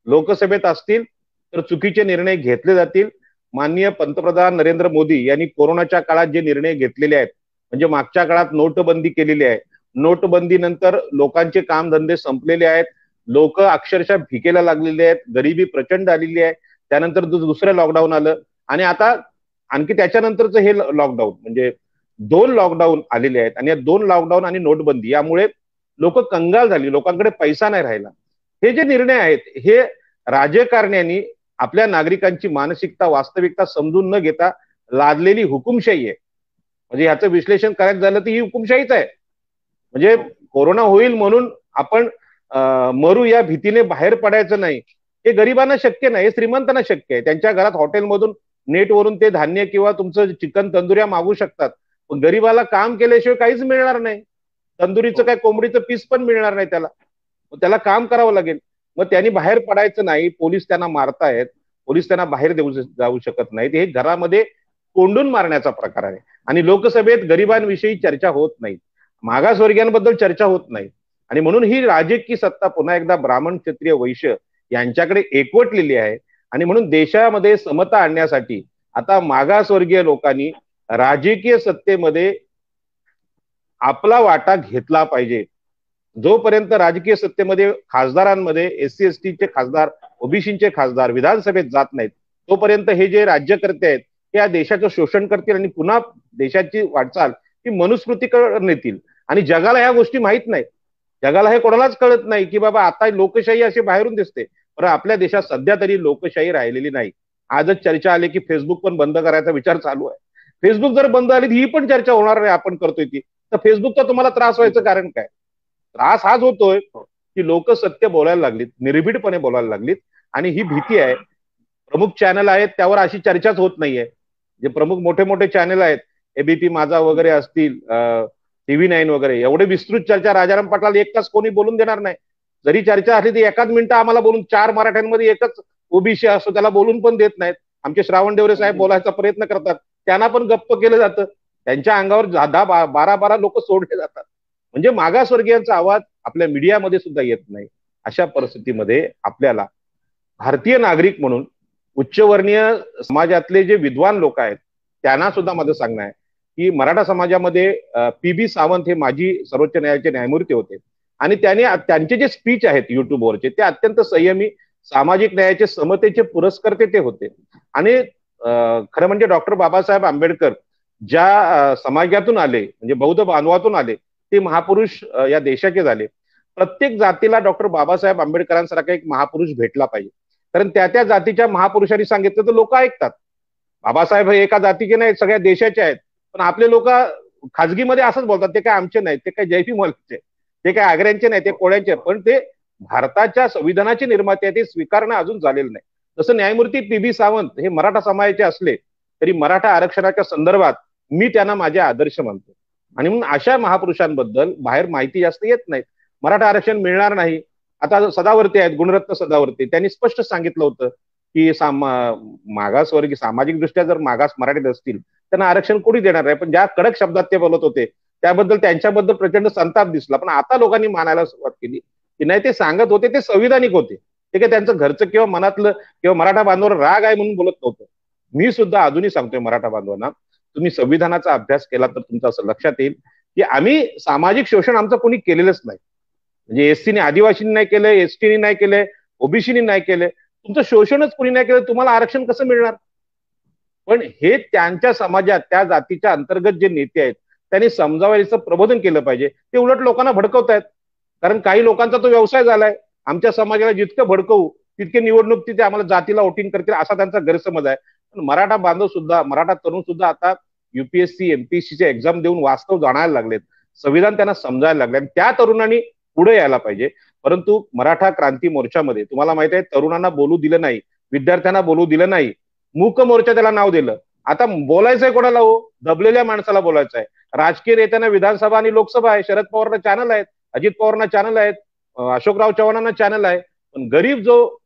लोकसभेत असतील तर चुकीचे निर्णय घेतले जातील. माननीय पंतप्रधान नरेंद्र मोदी यांनी कोरोनाच्या काळात जे निर्णय घेतलेले आहेत, म्हणजे मागच्या काळात नोटबंदी केलेली आहे, नोटबंदीनंतर लोकांचे कामधंदे संपलेले आहेत, लोक अक्षरशः भिकेला लागलेले आहेत, गरिबी प्रचंड आलेली आहे. त्यानंतर दुसरं लॉकडाऊन आलं आणि आता आणखी त्याच्यानंतरच हे लॉकडाऊन, म्हणजे 2 लॉकडाऊन आलेले आहेत. आणि या 2 लॉकडाऊन आणि नोटबंदी यामुळे लोक कंगाल झाली, लोकांकडे पैसा नाही राहिला. हे जे निर्णय आहेत हे राजकारण्यांनी आपल्या नागरिकांची मानसिकता, वास्तविकता समजून न घेता लादलेली हुकुमशाही आहे. म्हणजे याचं विश्लेषण करायचं झालं तर ही हुकुमशाहीच आहे. म्हणजे कोरोना होईल म्हणून आपण मरू या भीतीने बाहेर पडायचं नाही, हे गरिबांना शक्य नाही, हे श्रीमंतांना शक्य आहे. त्यांच्या घरात हॉटेलमधून नेटवरून ते धान्य किंवा तुमचं चिकन तंदुऱ्या मागू शकतात, पण गरीबाला काम केल्याशिवाय काहीच मिळणार नाही. तंदुरीचं काय कोंबडीचं पीस पण मिळणार नाही त्याला काम करावं लागेल. मग त्यांनी बाहेर पडायचं नाही. पोलीस त्यांना मारतायत, पोलीस त्यांना बाहेर जाऊ शकत नाहीत. हे घरामध्ये कोंडून मारण्याचा प्रकार आहे. आणि लोकसभेत गरिबांविषयी चर्चा होत नाही, मागासवर्गीयांबद्दल चर्चा होत नाही. आणि म्हणून ही राजकीय सत्ता पुन्हा एकदा ब्राह्मण, क्षत्रिय, वैश्य यांच्याकडे एकवटलेली आहे. आणि म्हणून देशामध्ये समता आणण्यासाठी आता मागासवर्गीय लोकांनी राजकीय सत्तेमध्ये आपला वाटा घेतला पाहिजे. जोपर्यंत राजकीय सत्तेमध्ये खासदारांमध्ये SC ST चे खासदार, ओबीसीचे खासदार विधानसभेत जात नाहीत, तोपर्यंत हे जे राज्यकर्ते आहेत ते या देशाचं शोषण करतील आणि पुन्हा देशाची वाटचाल ही मनुस्मृतीकडे नेतील. आणि जगाला ह्या गोष्टी माहित नाहीत. जगाला हे कोणालाच कळत नाही की बाबा आता लोकशाही अशी बाहेरून दिसते, पण आपल्या देशात सध्या तरी लोकशाही राहिलेली नाही. आजच चर्चा आली की फेसबुक पण बंद करायचा विचार चालू आहे. फेसबुक जर बंद आली ही पण चर्चा होणार नाही आपण करतोय ती, तर फेसबुकचा तुम्हाला त्रास व्हायचं कारण काय? त्रास हाच होतोय की लोक सत्य बोलायला लागलीत, निर्भीडपणे बोलायला लागलीत. आणि ही भीती आहे. प्रमुख चॅनल आहेत त्यावर अशी चर्चाच होत नाहीये. जे प्रमुख मोठे मोठे चॅनल आहेत, एबीपी माझा वगैरे असतील, TV9 वगैरे, एवढे विस्तृत चर्चा राजाराम पाटलाला एक तास कोणी बोलून देणार नाही. जरी चर्चा असली तरी एकाच मिनिटं आम्हाला बोलून, 4 मराठ्यांमध्ये एकच ओबीसी असतो त्याला बोलून पण देत नाहीत. आमचे श्रावण डेवरे साहेब बोलायचा प्रयत्न करतात, त्यांना पण गप्प केलं जातं. त्यांच्या अंगावर 10-12 लोक सोडले जातात. म्हणजे मागासवर्गीयांचा आवाज आपल्या मीडियामध्ये सुद्धा येत नाही. अशा परिस्थितीमध्ये आपल्याला भारतीय नागरिक म्हणून उच्चवर्णीय समाजातले जे विद्वान लोक आहेत त्यांना सुद्धा माझं सांगणं आहे की मराठा समाजामध्ये PB सावंत हे माजी सर्वोच्च न्यायालयाचे न्यायमूर्ती होते आणि त्यांचे जे स्पीच आहेत युट्यूबवरचे ते अत्यंत संयमी, सामाजिक न्यायाचे समतेचे पुरस्कर्ते ते होते. आणि खरं म्हणजे डॉक्टर बाबासाहेब आंबेडकर ज्या समाजातून आले, म्हणजे बौद्ध बांधवातून आले, ते महापुरुष या देशाचे झाले. प्रत्येक जातीला डॉक्टर बाबासाहेब आंबेडकरांसारखा एक महापुरुष भेटला पाहिजे. कारण त्या जातीच्या महापुरुषांनी सांगितलं तर लोक ऐकतात. बाबासाहेब हे एका जातीचे नाहीत, सगळ्या देशाचे आहेत. पण आपले लोक खाजगीमध्ये असंच बोलतात, ते काय आमचे नाहीत, ते काय जयपी मॉलचे, ते काय आग्र्यांचे नाही, ते कोळ्यांचे. पण ते भारताच्या संविधानाचे निर्माते आहेत, ते स्वीकारणं अजून झालेलं नाही. जसं न्यायमूर्ती PB सावंत हे मराठा समाजाचे असले तरी मराठा आरक्षणाच्या संदर्भात मी त्यांना माझे आदर्श मानतो. आणि म्हणून अशा महापुरुषांबद्दल बाहेर माहिती जास्त येत नाही. मराठा आरक्षण मिळणार नाही. आता सदावर्ते आहेत, गुणरत्न सदावर्ते, त्यांनी स्पष्ट सांगितलं होतं की मागासवर्गीय सामाजिक दृष्ट्या जर मागास मराठीत असतील त्यांना आरक्षण कोणी देणार नाही. पण ज्या कडक शब्दात ते बोलत होते त्याबद्दल त्यांच्याबद्दल प्रचंड संताप दिसला. पण आता लोकांनी मानायला सुरुवात केली की नाही, ते सांगत होते ते संविधानिक होते, ते काय त्यांचं घरचं किंवा मनातलं किंवा मराठा बांधवांवर राग आहे म्हणून बोलत नव्हतं. मी सुद्धा अजूनही सांगतोय मराठा बांधवांना, तुम्ही संविधानाचा अभ्यास केला तर तुमचं असं लक्षात येईल की आम्ही सामाजिक शोषण आमचं कोणी केलेलंच नाही. म्हणजे एससीने आदिवासींनी नाही केलं, एसटीने नाही केलंय, ओबीसीने नाही केलंय. तुमचं शोषणच कोणी नाही केलं, तुम्हाला आरक्षण कसं मिळणार? पण हे त्यांच्या समाजात त्या जातीच्या अंतर्गत जे नेते आहेत त्यांनी समजावायचं प्रबोधन केलं पाहिजे. ते उलट लोकांना भडकवतायत. कारण काही लोकांचा तो व्यवसाय झालाय, आमच्या समाजाला जितकं भडकवू तितके निवडणूक तिथे आम्हाला जातीला वोटिंग करतील असा त्यांचा गैरसमज आहे. पण मराठा बांधव सुद्धा, मराठा तरुण सुद्धा आता UPSC MPSCचे एक्झाम देऊन वास्तव जाणायला लागलेत, संविधान त्यांना समजायला लागले आणि त्या तरुणांनी पुढे यायला पाहिजे. परंतु मराठा क्रांती मोर्चामध्ये तुम्हाला माहित आहे तरुणांना बोलू दिलं नाही, विद्यार्थ्यांना बोलू दिलं नाही, मूक मोर्चा त्याला नाव दिलं. आता बोलायचंय कोणाला हो? दबलेल्या माणसाला बोलायचं आहे. राजकीय नेत्यांना विधानसभा आणि लोकसभा आहे, शरद पवारांना चॅनल आहेत, अजित पवारांना चॅनल आहेत, अशोकराव चव्हाणांना चॅनल आहे. पण गरीब जो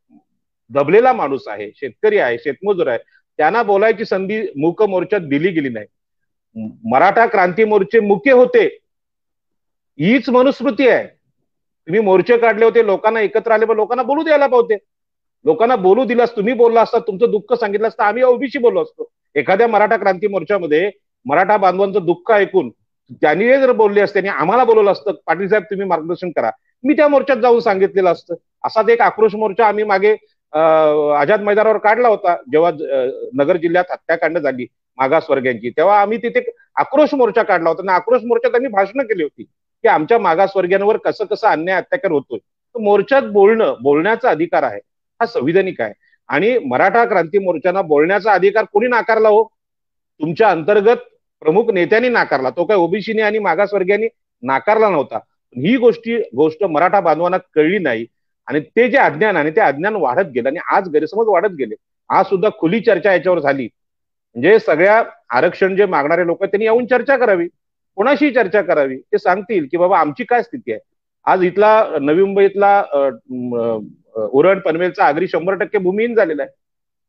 दबलेला माणूस आहे, शेतकरी आहे, शेतमजूर आहे, त्यांना बोलायची संधी मूक मोर्चात दिली गेली नाही. मराठा क्रांती मोर्चे मुके होते, हीच मनुस्मृती आहे. तुम्ही मोर्चे काढले होते, लोकांना एकत्र आले, पण लोकांना बोलू द्यायला पाहिजे. लोकांना बोलू दिलास, तुम्ही बोलला असता, तुमचं दुःख सांगितलं असतं, आम्ही ओबीसी बोललो असतो. एखाद्या मराठा क्रांती मोर्चामध्ये मराठा बांधवांचं दुःख ऐकून त्यांनी जर बोलले असते आणि आम्हाला बोलवलं असतं, पाटील साहेब तुम्ही मार्गदर्शन करा, मी त्या मोर्चात जाऊन सांगितलेलं असतं. असाच एक आक्रोश मोर्चा आम्ही मागे आझाद मैदानावर काढला होता, जेव्हा नगर जिल्ह्यात हत्याकांड झाली मागासवर्गीयांची, तेव्हा आम्ही तिथे आक्रोश मोर्चा काढला होता आणि आक्रोश मोर्चात आम्ही भाषणं केली होती की आमच्या मागासवर्गीयांवर कसं कसं अन्याय अत्याचार होतोय. मोर्चात बोलण्याचा अधिकार आहे, हा संविधानिक आहे. आणि मराठा क्रांती मोर्चाना बोलण्याचा अधिकार कोणी नाकारला हो? तुमच्या अंतर्गत प्रमुख नेत्यांनी नाकारला, तो काय ओबीसीने आणि मागासवर्गीयांनी नाकारला नव्हता. ही गोष्ट मराठा बांधवांना कळली नाही आणि ते जे अज्ञान आहे ते अज्ञान वाढत गेलं आणि आज गैरसमज वाढत गेले. आज सुद्धा खुली चर्चा याच्यावर झाली. म्हणजे सगळ्या आरक्षण जे मागणारे लोक त्यांनी येऊन चर्चा करावी, कोणाशी चर्चा करावी, ते सांगतील की बाबा आमची काय स्थिती आहे. आज इथला नवी मुंबईतला उरण पनवेलचा आगरी 100% भूमिहीन झालेला आहे.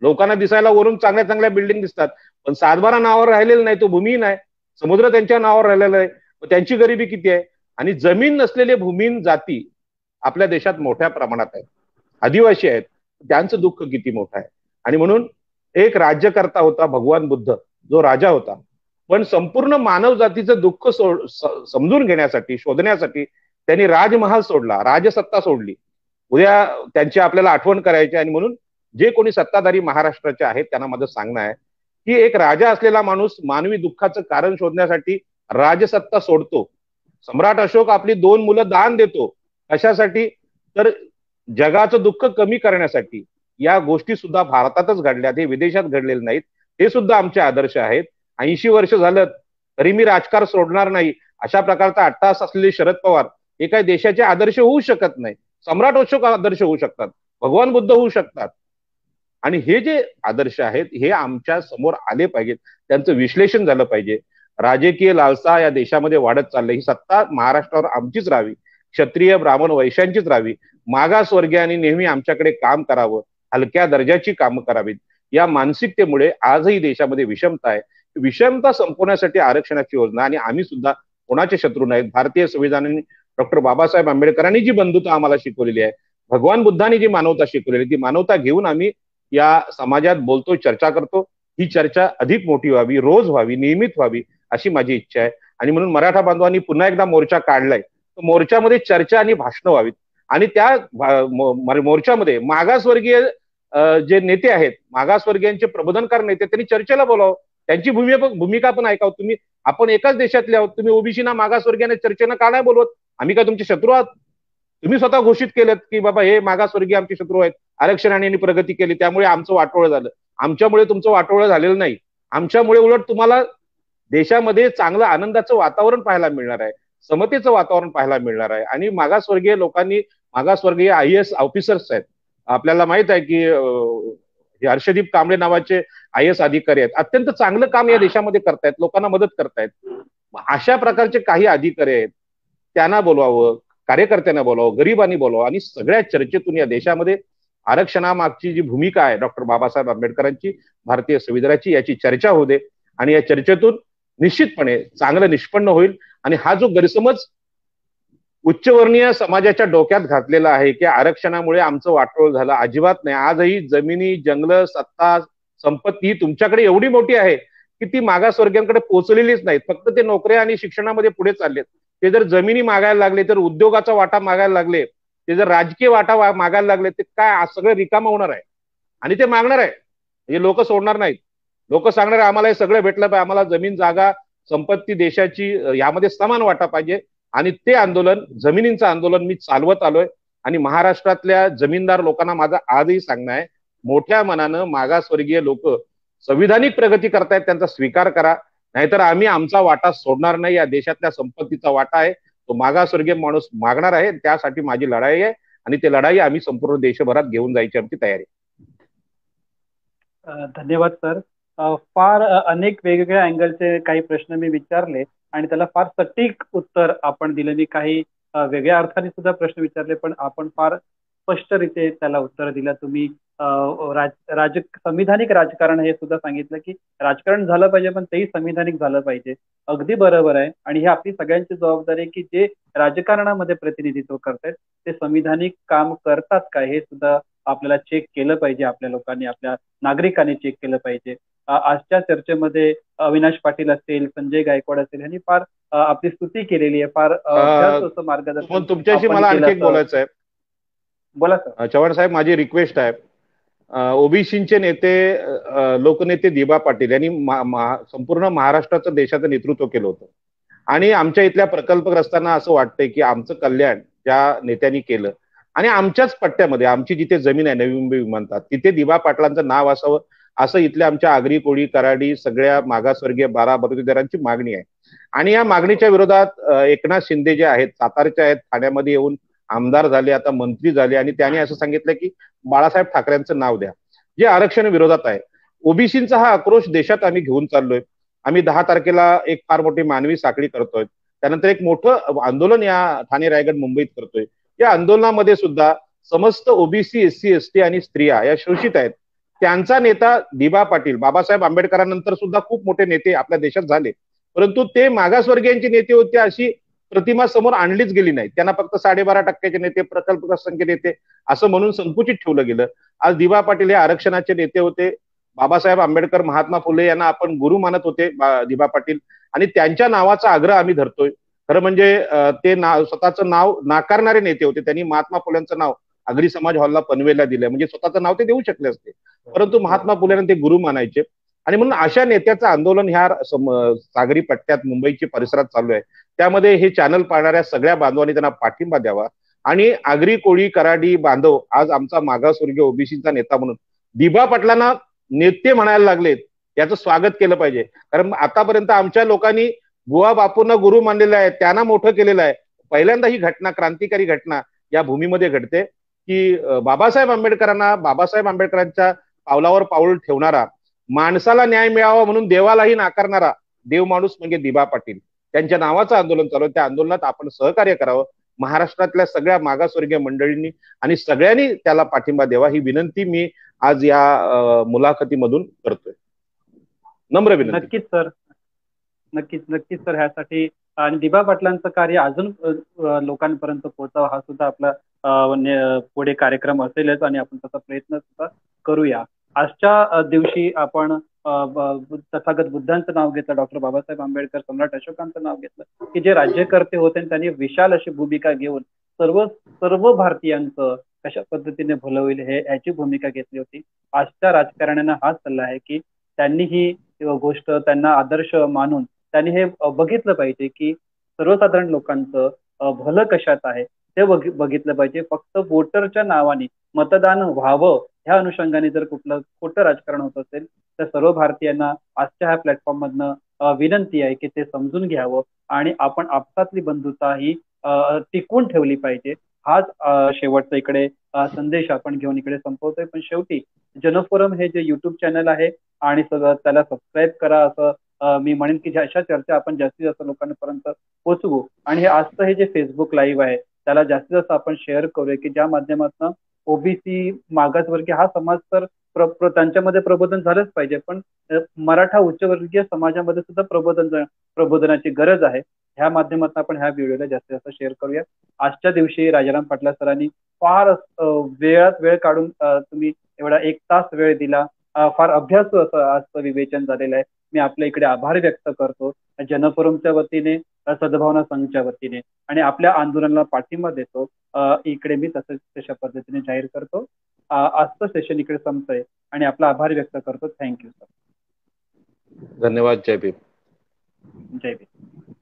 लोकांना दिसायला वरून चांगल्या चांगल्या बिल्डिंग दिसतात, पण सातबारा नावावर राहिलेलं नाही, तो भूमिहीन आहे. समुद्र त्यांच्या नावावर राहिलेला आहे, त्यांची गरिबी किती आहे. आणि जमीन नसलेले भूमिहीन जाती आपल्या देशात मोठ्या प्रमाणात आहेत, आदिवासी आहेत, त्यांचं दुःख किती मोठं आहे. आणि म्हणून एक राज्यकर्ता होता भगवान बुद्ध, जो राजा होता, पण संपूर्ण मानव जातीचं दुःख समजून घेण्यासाठी, शोधण्यासाठी त्यांनी राजमहाल सोडला, राजसत्ता सोडली. उद्या त्यांची आपल्याला आठवण करायची. आणि म्हणून जे कोणी सत्ताधारी महाराष्ट्राचे आहेत त्यांना माझं सांगणं आहे की एक राजा असलेला माणूस मानवी दुःखाचं कारण शोधण्यासाठी राजसत्ता सोडतो. सम्राट अशोक आपली 2 मुलं दान देतो, कशासाठी? तर जगाचं दुःख कमी करण्यासाठी. या गोष्टी सुद्धा भारतातच घडल्या, ते विदेशात घडलेले नाहीत. हे सुद्धा आमचे आदर्श आहेत. 80 वर्ष झालं तरी मी राजकारण सोडणार नाही, अशा प्रकारचा अट्टहास असलेले शरद पवार हे काही देशाचे आदर्श होऊ शकत नाही. सम्राट अशोक आदर्श होऊ शकतात, भगवान बुद्ध होऊ शकतात. आणि हे जे आदर्श आहेत हे आमच्या समोर आले पाहिजेत, त्यांचं विश्लेषण झालं पाहिजे. राजकीय लालसा या देशामध्ये वाढत चालली, ही सत्ता महाराष्ट्रावर आमचीच राहावी, क्षत्रिय ब्राह्मण वैश्यांचीच राहावी, मागासवर्गीयांनी नेहमी आमच्याकडे काम करावं, हलक्या दर्जाची कामं करावीत, या मानसिकतेमुळे आजही देशामध्ये विषमता आहे. विषमता संपवण्यासाठी आरक्षणाची योजना, आणि आम्ही सुद्धा कोणाचे शत्रू नाहीत. भारतीय संविधानाने डॉक्टर बाबासाहेब आंबेडकरांनी जी बंधुता आम्हाला शिकवलेली आहे, भगवान बुद्धांनी जी मानवता शिकवलेली, ती मानवता घेऊन आम्ही या समाजात बोलतो, चर्चा करतो. ही चर्चा अधिक मोठी व्हावी, रोज व्हावी, नियमित व्हावी, अशी माझी इच्छा आहे. आणि म्हणून मराठा बांधवांनी पुन्हा एकदा मोर्चा काढलाय. मोर्चामध्ये चर्चा आणि भाषणं व्हावीत, आणि त्या मोर्चामध्ये मागासवर्गीय जे नेते आहेत, मागासवर्गीयांचे प्रबोधनकार नेते, त्यांनी चर्चेला बोलावं, त्यांची भूमिका पण ऐकावं. तुम्ही, आपण एकाच देशातले आहोत, तुम्ही ओबीसीना मागासवर्गीयांना चर्चेनं का नाही बोलवत? आम्ही काय तुमचे शत्रू आहात? तुम्ही स्वतः घोषित केलं की बाबा हे मागासवर्गीय आमचे शत्रू आहेत, आरक्षणाने यांनी प्रगती केली त्यामुळे आमचं वाटोळं झालं. आमच्यामुळे तुमचं वाटोळं झालेलं नाही. आमच्यामुळे उलट तुम्हाला देशामध्ये चांगलं आनंदाचं वातावरण पाहायला मिळणार आहे, समतेचं वातावरण पाहायला मिळणार आहे. आणि मागासवर्गीय लोकांनी, मागासवर्गीय IAS ऑफिसर्स आहेत, आपल्याला माहित आहे की हर्षदीप कांबळे नावाचे IAS अधिकारी आहेत, अत्यंत चांगलं काम या देशामध्ये करतायत, लोकांना मदत करतायत. अशा प्रकारचे काही अधिकारी आहेत, त्यांना बोलवावं, कार्यकर्त्यांना बोलावं, गरिबांनी बोलावं, आणि सगळ्या चर्चेतून या देशामध्ये आरक्षणामागची जी भूमिका आहे डॉक्टर बाबासाहेब आंबेडकरांची, भारतीय संविधानाची, याची चर्चा होऊ दे. आणि या चर्चेतून निश्चितपणे चांगलं निष्पन्न होईल. आणि हा जो गैरसमज उच्चवर्णीय समाजाच्या डोक्यात घातलेला आहे की आरक्षणामुळे आमचं वाटोळ झालं, अजिबात नाही. आजही जमिनी, जंगलं, सत्ता, संपत्ती तुमच्याकडे एवढी मोठी आहे की ती मागासवर्गीयांकडे पोहोचलेलीच नाहीत. फक्त ते नोकऱ्या आणि शिक्षणामध्ये पुढे चाललेत. ते जर जमिनी मागायला लागले, तर उद्योगाचा वाटा मागायला लागले, ते जर राजकीय वाटा मागायला लागले, ते काय सगळं रिकामं होणार आहे. आणि ते मागणार आहे, म्हणजे लोक सोडणार नाहीत. लोक सांगणार आहे आम्हाला हे सगळं भेटलं पाहिजे, आम्हाला जमीन, जागा, संपत्ती देशाची यामध्ये समान वाटा पाहिजे. आणि ते आंदोलन, जमिनींचं आंदोलन मी चालवत आलोय. आणि महाराष्ट्रातल्या जमीनदार लोकांना माझं आजही सांगणं आहे, मोठ्या मनानं मागासवर्गीय लोक संविधानिक प्रगती करतायत, त्यांचा स्वीकार करा, नाहीतर आम्ही आमचा वाटा सोडणार नाही. या देशातल्या संपत्तीचा वाटा आहे, तो मागासवर्गीय माणूस मागणार आहे. त्यासाठी माझी लढाई आहे, आणि ती लढाई आम्ही संपूर्ण देशभरात घेऊन जायची आमची तयारी. धन्यवाद सर. फार अनेक वेगवेगळ्या अँगलचे काही प्रश्न मी विचारले आणि त्याला फार सटीक उत्तर आपण दिले. मी काही वेगळ्या अर्थाने सुद्धा प्रश्न विचारले, पण आपण फार स्पष्टरीते त्याला उत्तर दिलं. तुम्ही संविधानिक राजकारण हे सुद्धा सांगितलं की राजकारण झालं पाहिजे, पण तेही संविधानिक झालं पाहिजे. अगदी बरोबर आहे. आणि ही आपली सगळ्यांची जबाबदारी आहे की जे राजकारणामध्ये प्रतिनिधित्व करतायत ते संविधानिक काम करतात का हे सुद्धा आपल्याला चेक केलं पाहिजे. आपल्या लोकांनी, आपल्या नागरिकांनी चेक केलं पाहिजे. आजच्या चर्चेमध्ये अविनाश पाटील असतील, संजय गायकवाड असतील, यांनी फार आपली स्तुती केलेली आहे, फार मार्गदर्शन. तुमच्याशी मला आणखी एक बोलायचं आहे. बोला सर. चव्हाण साहेब, माझी रिक्वेस्ट आहे, ओबीसीचे नेते, लोकनेते दिबा पाटील यांनी संपूर्ण महाराष्ट्राचं, देशाचं नेतृत्व केलं होतं. आणि आमच्या इथल्या प्रकल्पग्रस्तांना असं वाटतंय की आमचं कल्याण त्या नेत्यांनी केलं, आणि आमच्याच पट्ट्यामध्ये, आमची जिथे जमीन आहे नवी मुंबई विमानतळ, तिथे दिबा पाटलांचं नाव असावं, असं इथल्या आमच्या आगरी, कोळी, कराडी सगळ्या मागासवर्गीय 12 बलुतेदारांची मागणी आहे. आणि या मागणीच्या विरोधात एकनाथ शिंदे जे आहेत, सातारचे आहेत, ठाण्यामध्ये येऊन आमदार झाले, आता मंत्री झाले, आणि त्यांनी असं सांगितलं की बाळासाहेब ठाकरेंचं नाव द्या, जे आरक्षण विरोधात आहे. ओबीसीचा हा आक्रोश देशात आम्ही घेऊन चाललोय. आम्ही 10 तारखेला एक फार मोठी मानवी साखळी करतोय, त्यानंतर एक मोठं आंदोलन या ठाणे, रायगड, मुंबईत करतोय. या आंदोलनामध्ये सुद्धा समस्त ओबीसी, SC, ST आणि स्त्रिया या शोषित आहेत. त्यांचा नेता दिबा पाटील, बाबासाहेब आंबेडकरांनंतर सुद्धा खूप मोठे नेते आपल्या देशात झाले, परंतु ते मागासवर्गीयांचे नेते होते अशी प्रतिमा समोर आणलीच गेली नाही. त्यांना फक्त 12.5% नेते, प्रकल्पग्रस्तांचे नेते असं म्हणून संकुचित ठेवलं गेलं. आज दिबा पाटील हे आरक्षणाचे नेते होते. बाबासाहेब आंबेडकर, महात्मा फुले यांना आपण गुरु मानत होते दिबा पाटील, आणि त्यांच्या नावाचा आग्रह आम्ही धरतोय. खरं म्हणजे ते स्वतःचं नाव नाकारणारे नेते होते. त्यांनी महात्मा फुलेंचं नाव आगरी समाज हॉलला पनवेलला दिलंय, म्हणजे स्वतःचं नाव ते देऊ शकले असते, परंतु महात्मा फुलेंना ते गुरु मानायचे. आणि म्हणून अशा नेत्याचं आंदोलन ह्या सागरी पट्ट्यात, मुंबईच्या परिसरात चालू आहे. त्यामध्ये हे चॅनल पाहणाऱ्या सगळ्या बांधवांनी त्यांना पाठिंबा द्यावा. आणि आगरी, कोळी, कराडी बांधव आज आमचा मागासवर्गीय ओबीसीचा नेता म्हणून दिबा पाटलांना नेते म्हणायला लागलेत, याचं स्वागत केलं पाहिजे. कारण आतापर्यंत आमच्या लोकांनी बुवा बापूंना गुरु मानलेलं आहे, त्यांना मोठं केलेलं आहे. पहिल्यांदा ही घटना, क्रांतिकारी घटना या भूमीमध्ये घडते की बाबासाहेब आंबेडकरांच्या पावलावर पाऊल ठेवणारा, माणसाला न्याय मिळावा म्हणून देवालाही नाकारणारा देव माणूस म्हणजे दिबा पाटील. त्यांच्या नावाचं आंदोलन चालू आहे. त्या आंदोलनात आपण सहकार्य करावं. महाराष्ट्रातल्या सगळ्या मागासवर्गीय मंडळींनी आणि सगळ्यांनी त्याला पाठिंबा द्यावा, ही विनंती मी आज या मुलाखतीमधून करतोय. नम्र विनंती. नक्कीच सर, नक्कीच सर. ह्यासाठी आणि दिबा पाटलांचं कार्य अजून लोकांपर्यंत पोहोचावं हा सुद्धा आपला पुढे कार्यक्रम असेलच आणि आपण त्याचा प्रयत्न सुद्धा करूया. आजच्या दिवशी आपण तथागत बुद्धांचं नाव घेतलं, डॉक्टर बाबासाहेब आंबेडकर, सम्राट अशोकांचं नाव घेतलं, की जे राज्यकर्ते होते आणि त्यांनी विशाल अशी भूमिका घेऊन सर्व भारतीयांचं कशा पद्धतीने भलं होईल याची भूमिका घेतली होती. आजच्या राजकारण्यांना हाच सल्ला आहे की त्यांनी ही गोष्ट त्यांना आदर्श मानून त्यांनी हे बघितलं पाहिजे की सर्वसाधारण लोकांचं भलं कशात आहे ते बघितलं पाहिजे. फक्त वोटरच्या नावाने मतदान व्हावं ह्या अनुषंगाने जर कुठलं खोटं राजकारण होत असेल तर सर्व भारतीयांना आजच्या ह्या प्लॅटफॉर्म मधनं विनंती आहे की ते समजून घ्यावं आणि आपण आपसातली बंधुता ही टिकवून ठेवली पाहिजे. हाच शेवटचा इकडे संदेश आपण घेऊन इकडे संपवतोय. पण शेवटी जनफोरम हे जे युट्यूब चॅनल आहे आणि त्याला सबस्क्राईब करा असं मी म्हणेन की अशा चर्चा आपण जास्तीत जास्त लोकांपर्यंत पोहोचवू. आणि हे आजचं हे जे फेसबुक लाईव्ह आहे त्याला जास्तीत जास्त आपण शेअर करूया की ज्या माध्यमातून ओबीसी मागासवर्गीय हा समाज तर त्यांच्यामध्ये प्रबोधन झालंच पाहिजे, पण मराठा उच्चवर्गीय समाजामध्ये सुद्धा प्रबोधनाची गरज आहे. ह्या माध्यमातून आपण ह्या व्हिडिओला जास्तीत जास्त शेअर करूया. आजच्या दिवशी राजाराम पाटला सरांनी फार वेळात वेळ काढून तुम्ही एवढा 1 तास वेळ दिला. फार अभ्यासू असं आजचं विवेचन झालेलं आहे. मी आपल्या इकडे आभार व्यक्त करतो जनफोरमच्या वतीने, सद्भावना संघच्या वतीने आणि आपल्या आंदोलनाला पाठिंबा देतो. इकडे मी तशा पद्धतीने जाहीर करतो. आजचं सेशन इकडे संपतंय आणि आपला आभार व्यक्त करतो. Thank you sir. धन्यवाद. जय भीम. जय भीम.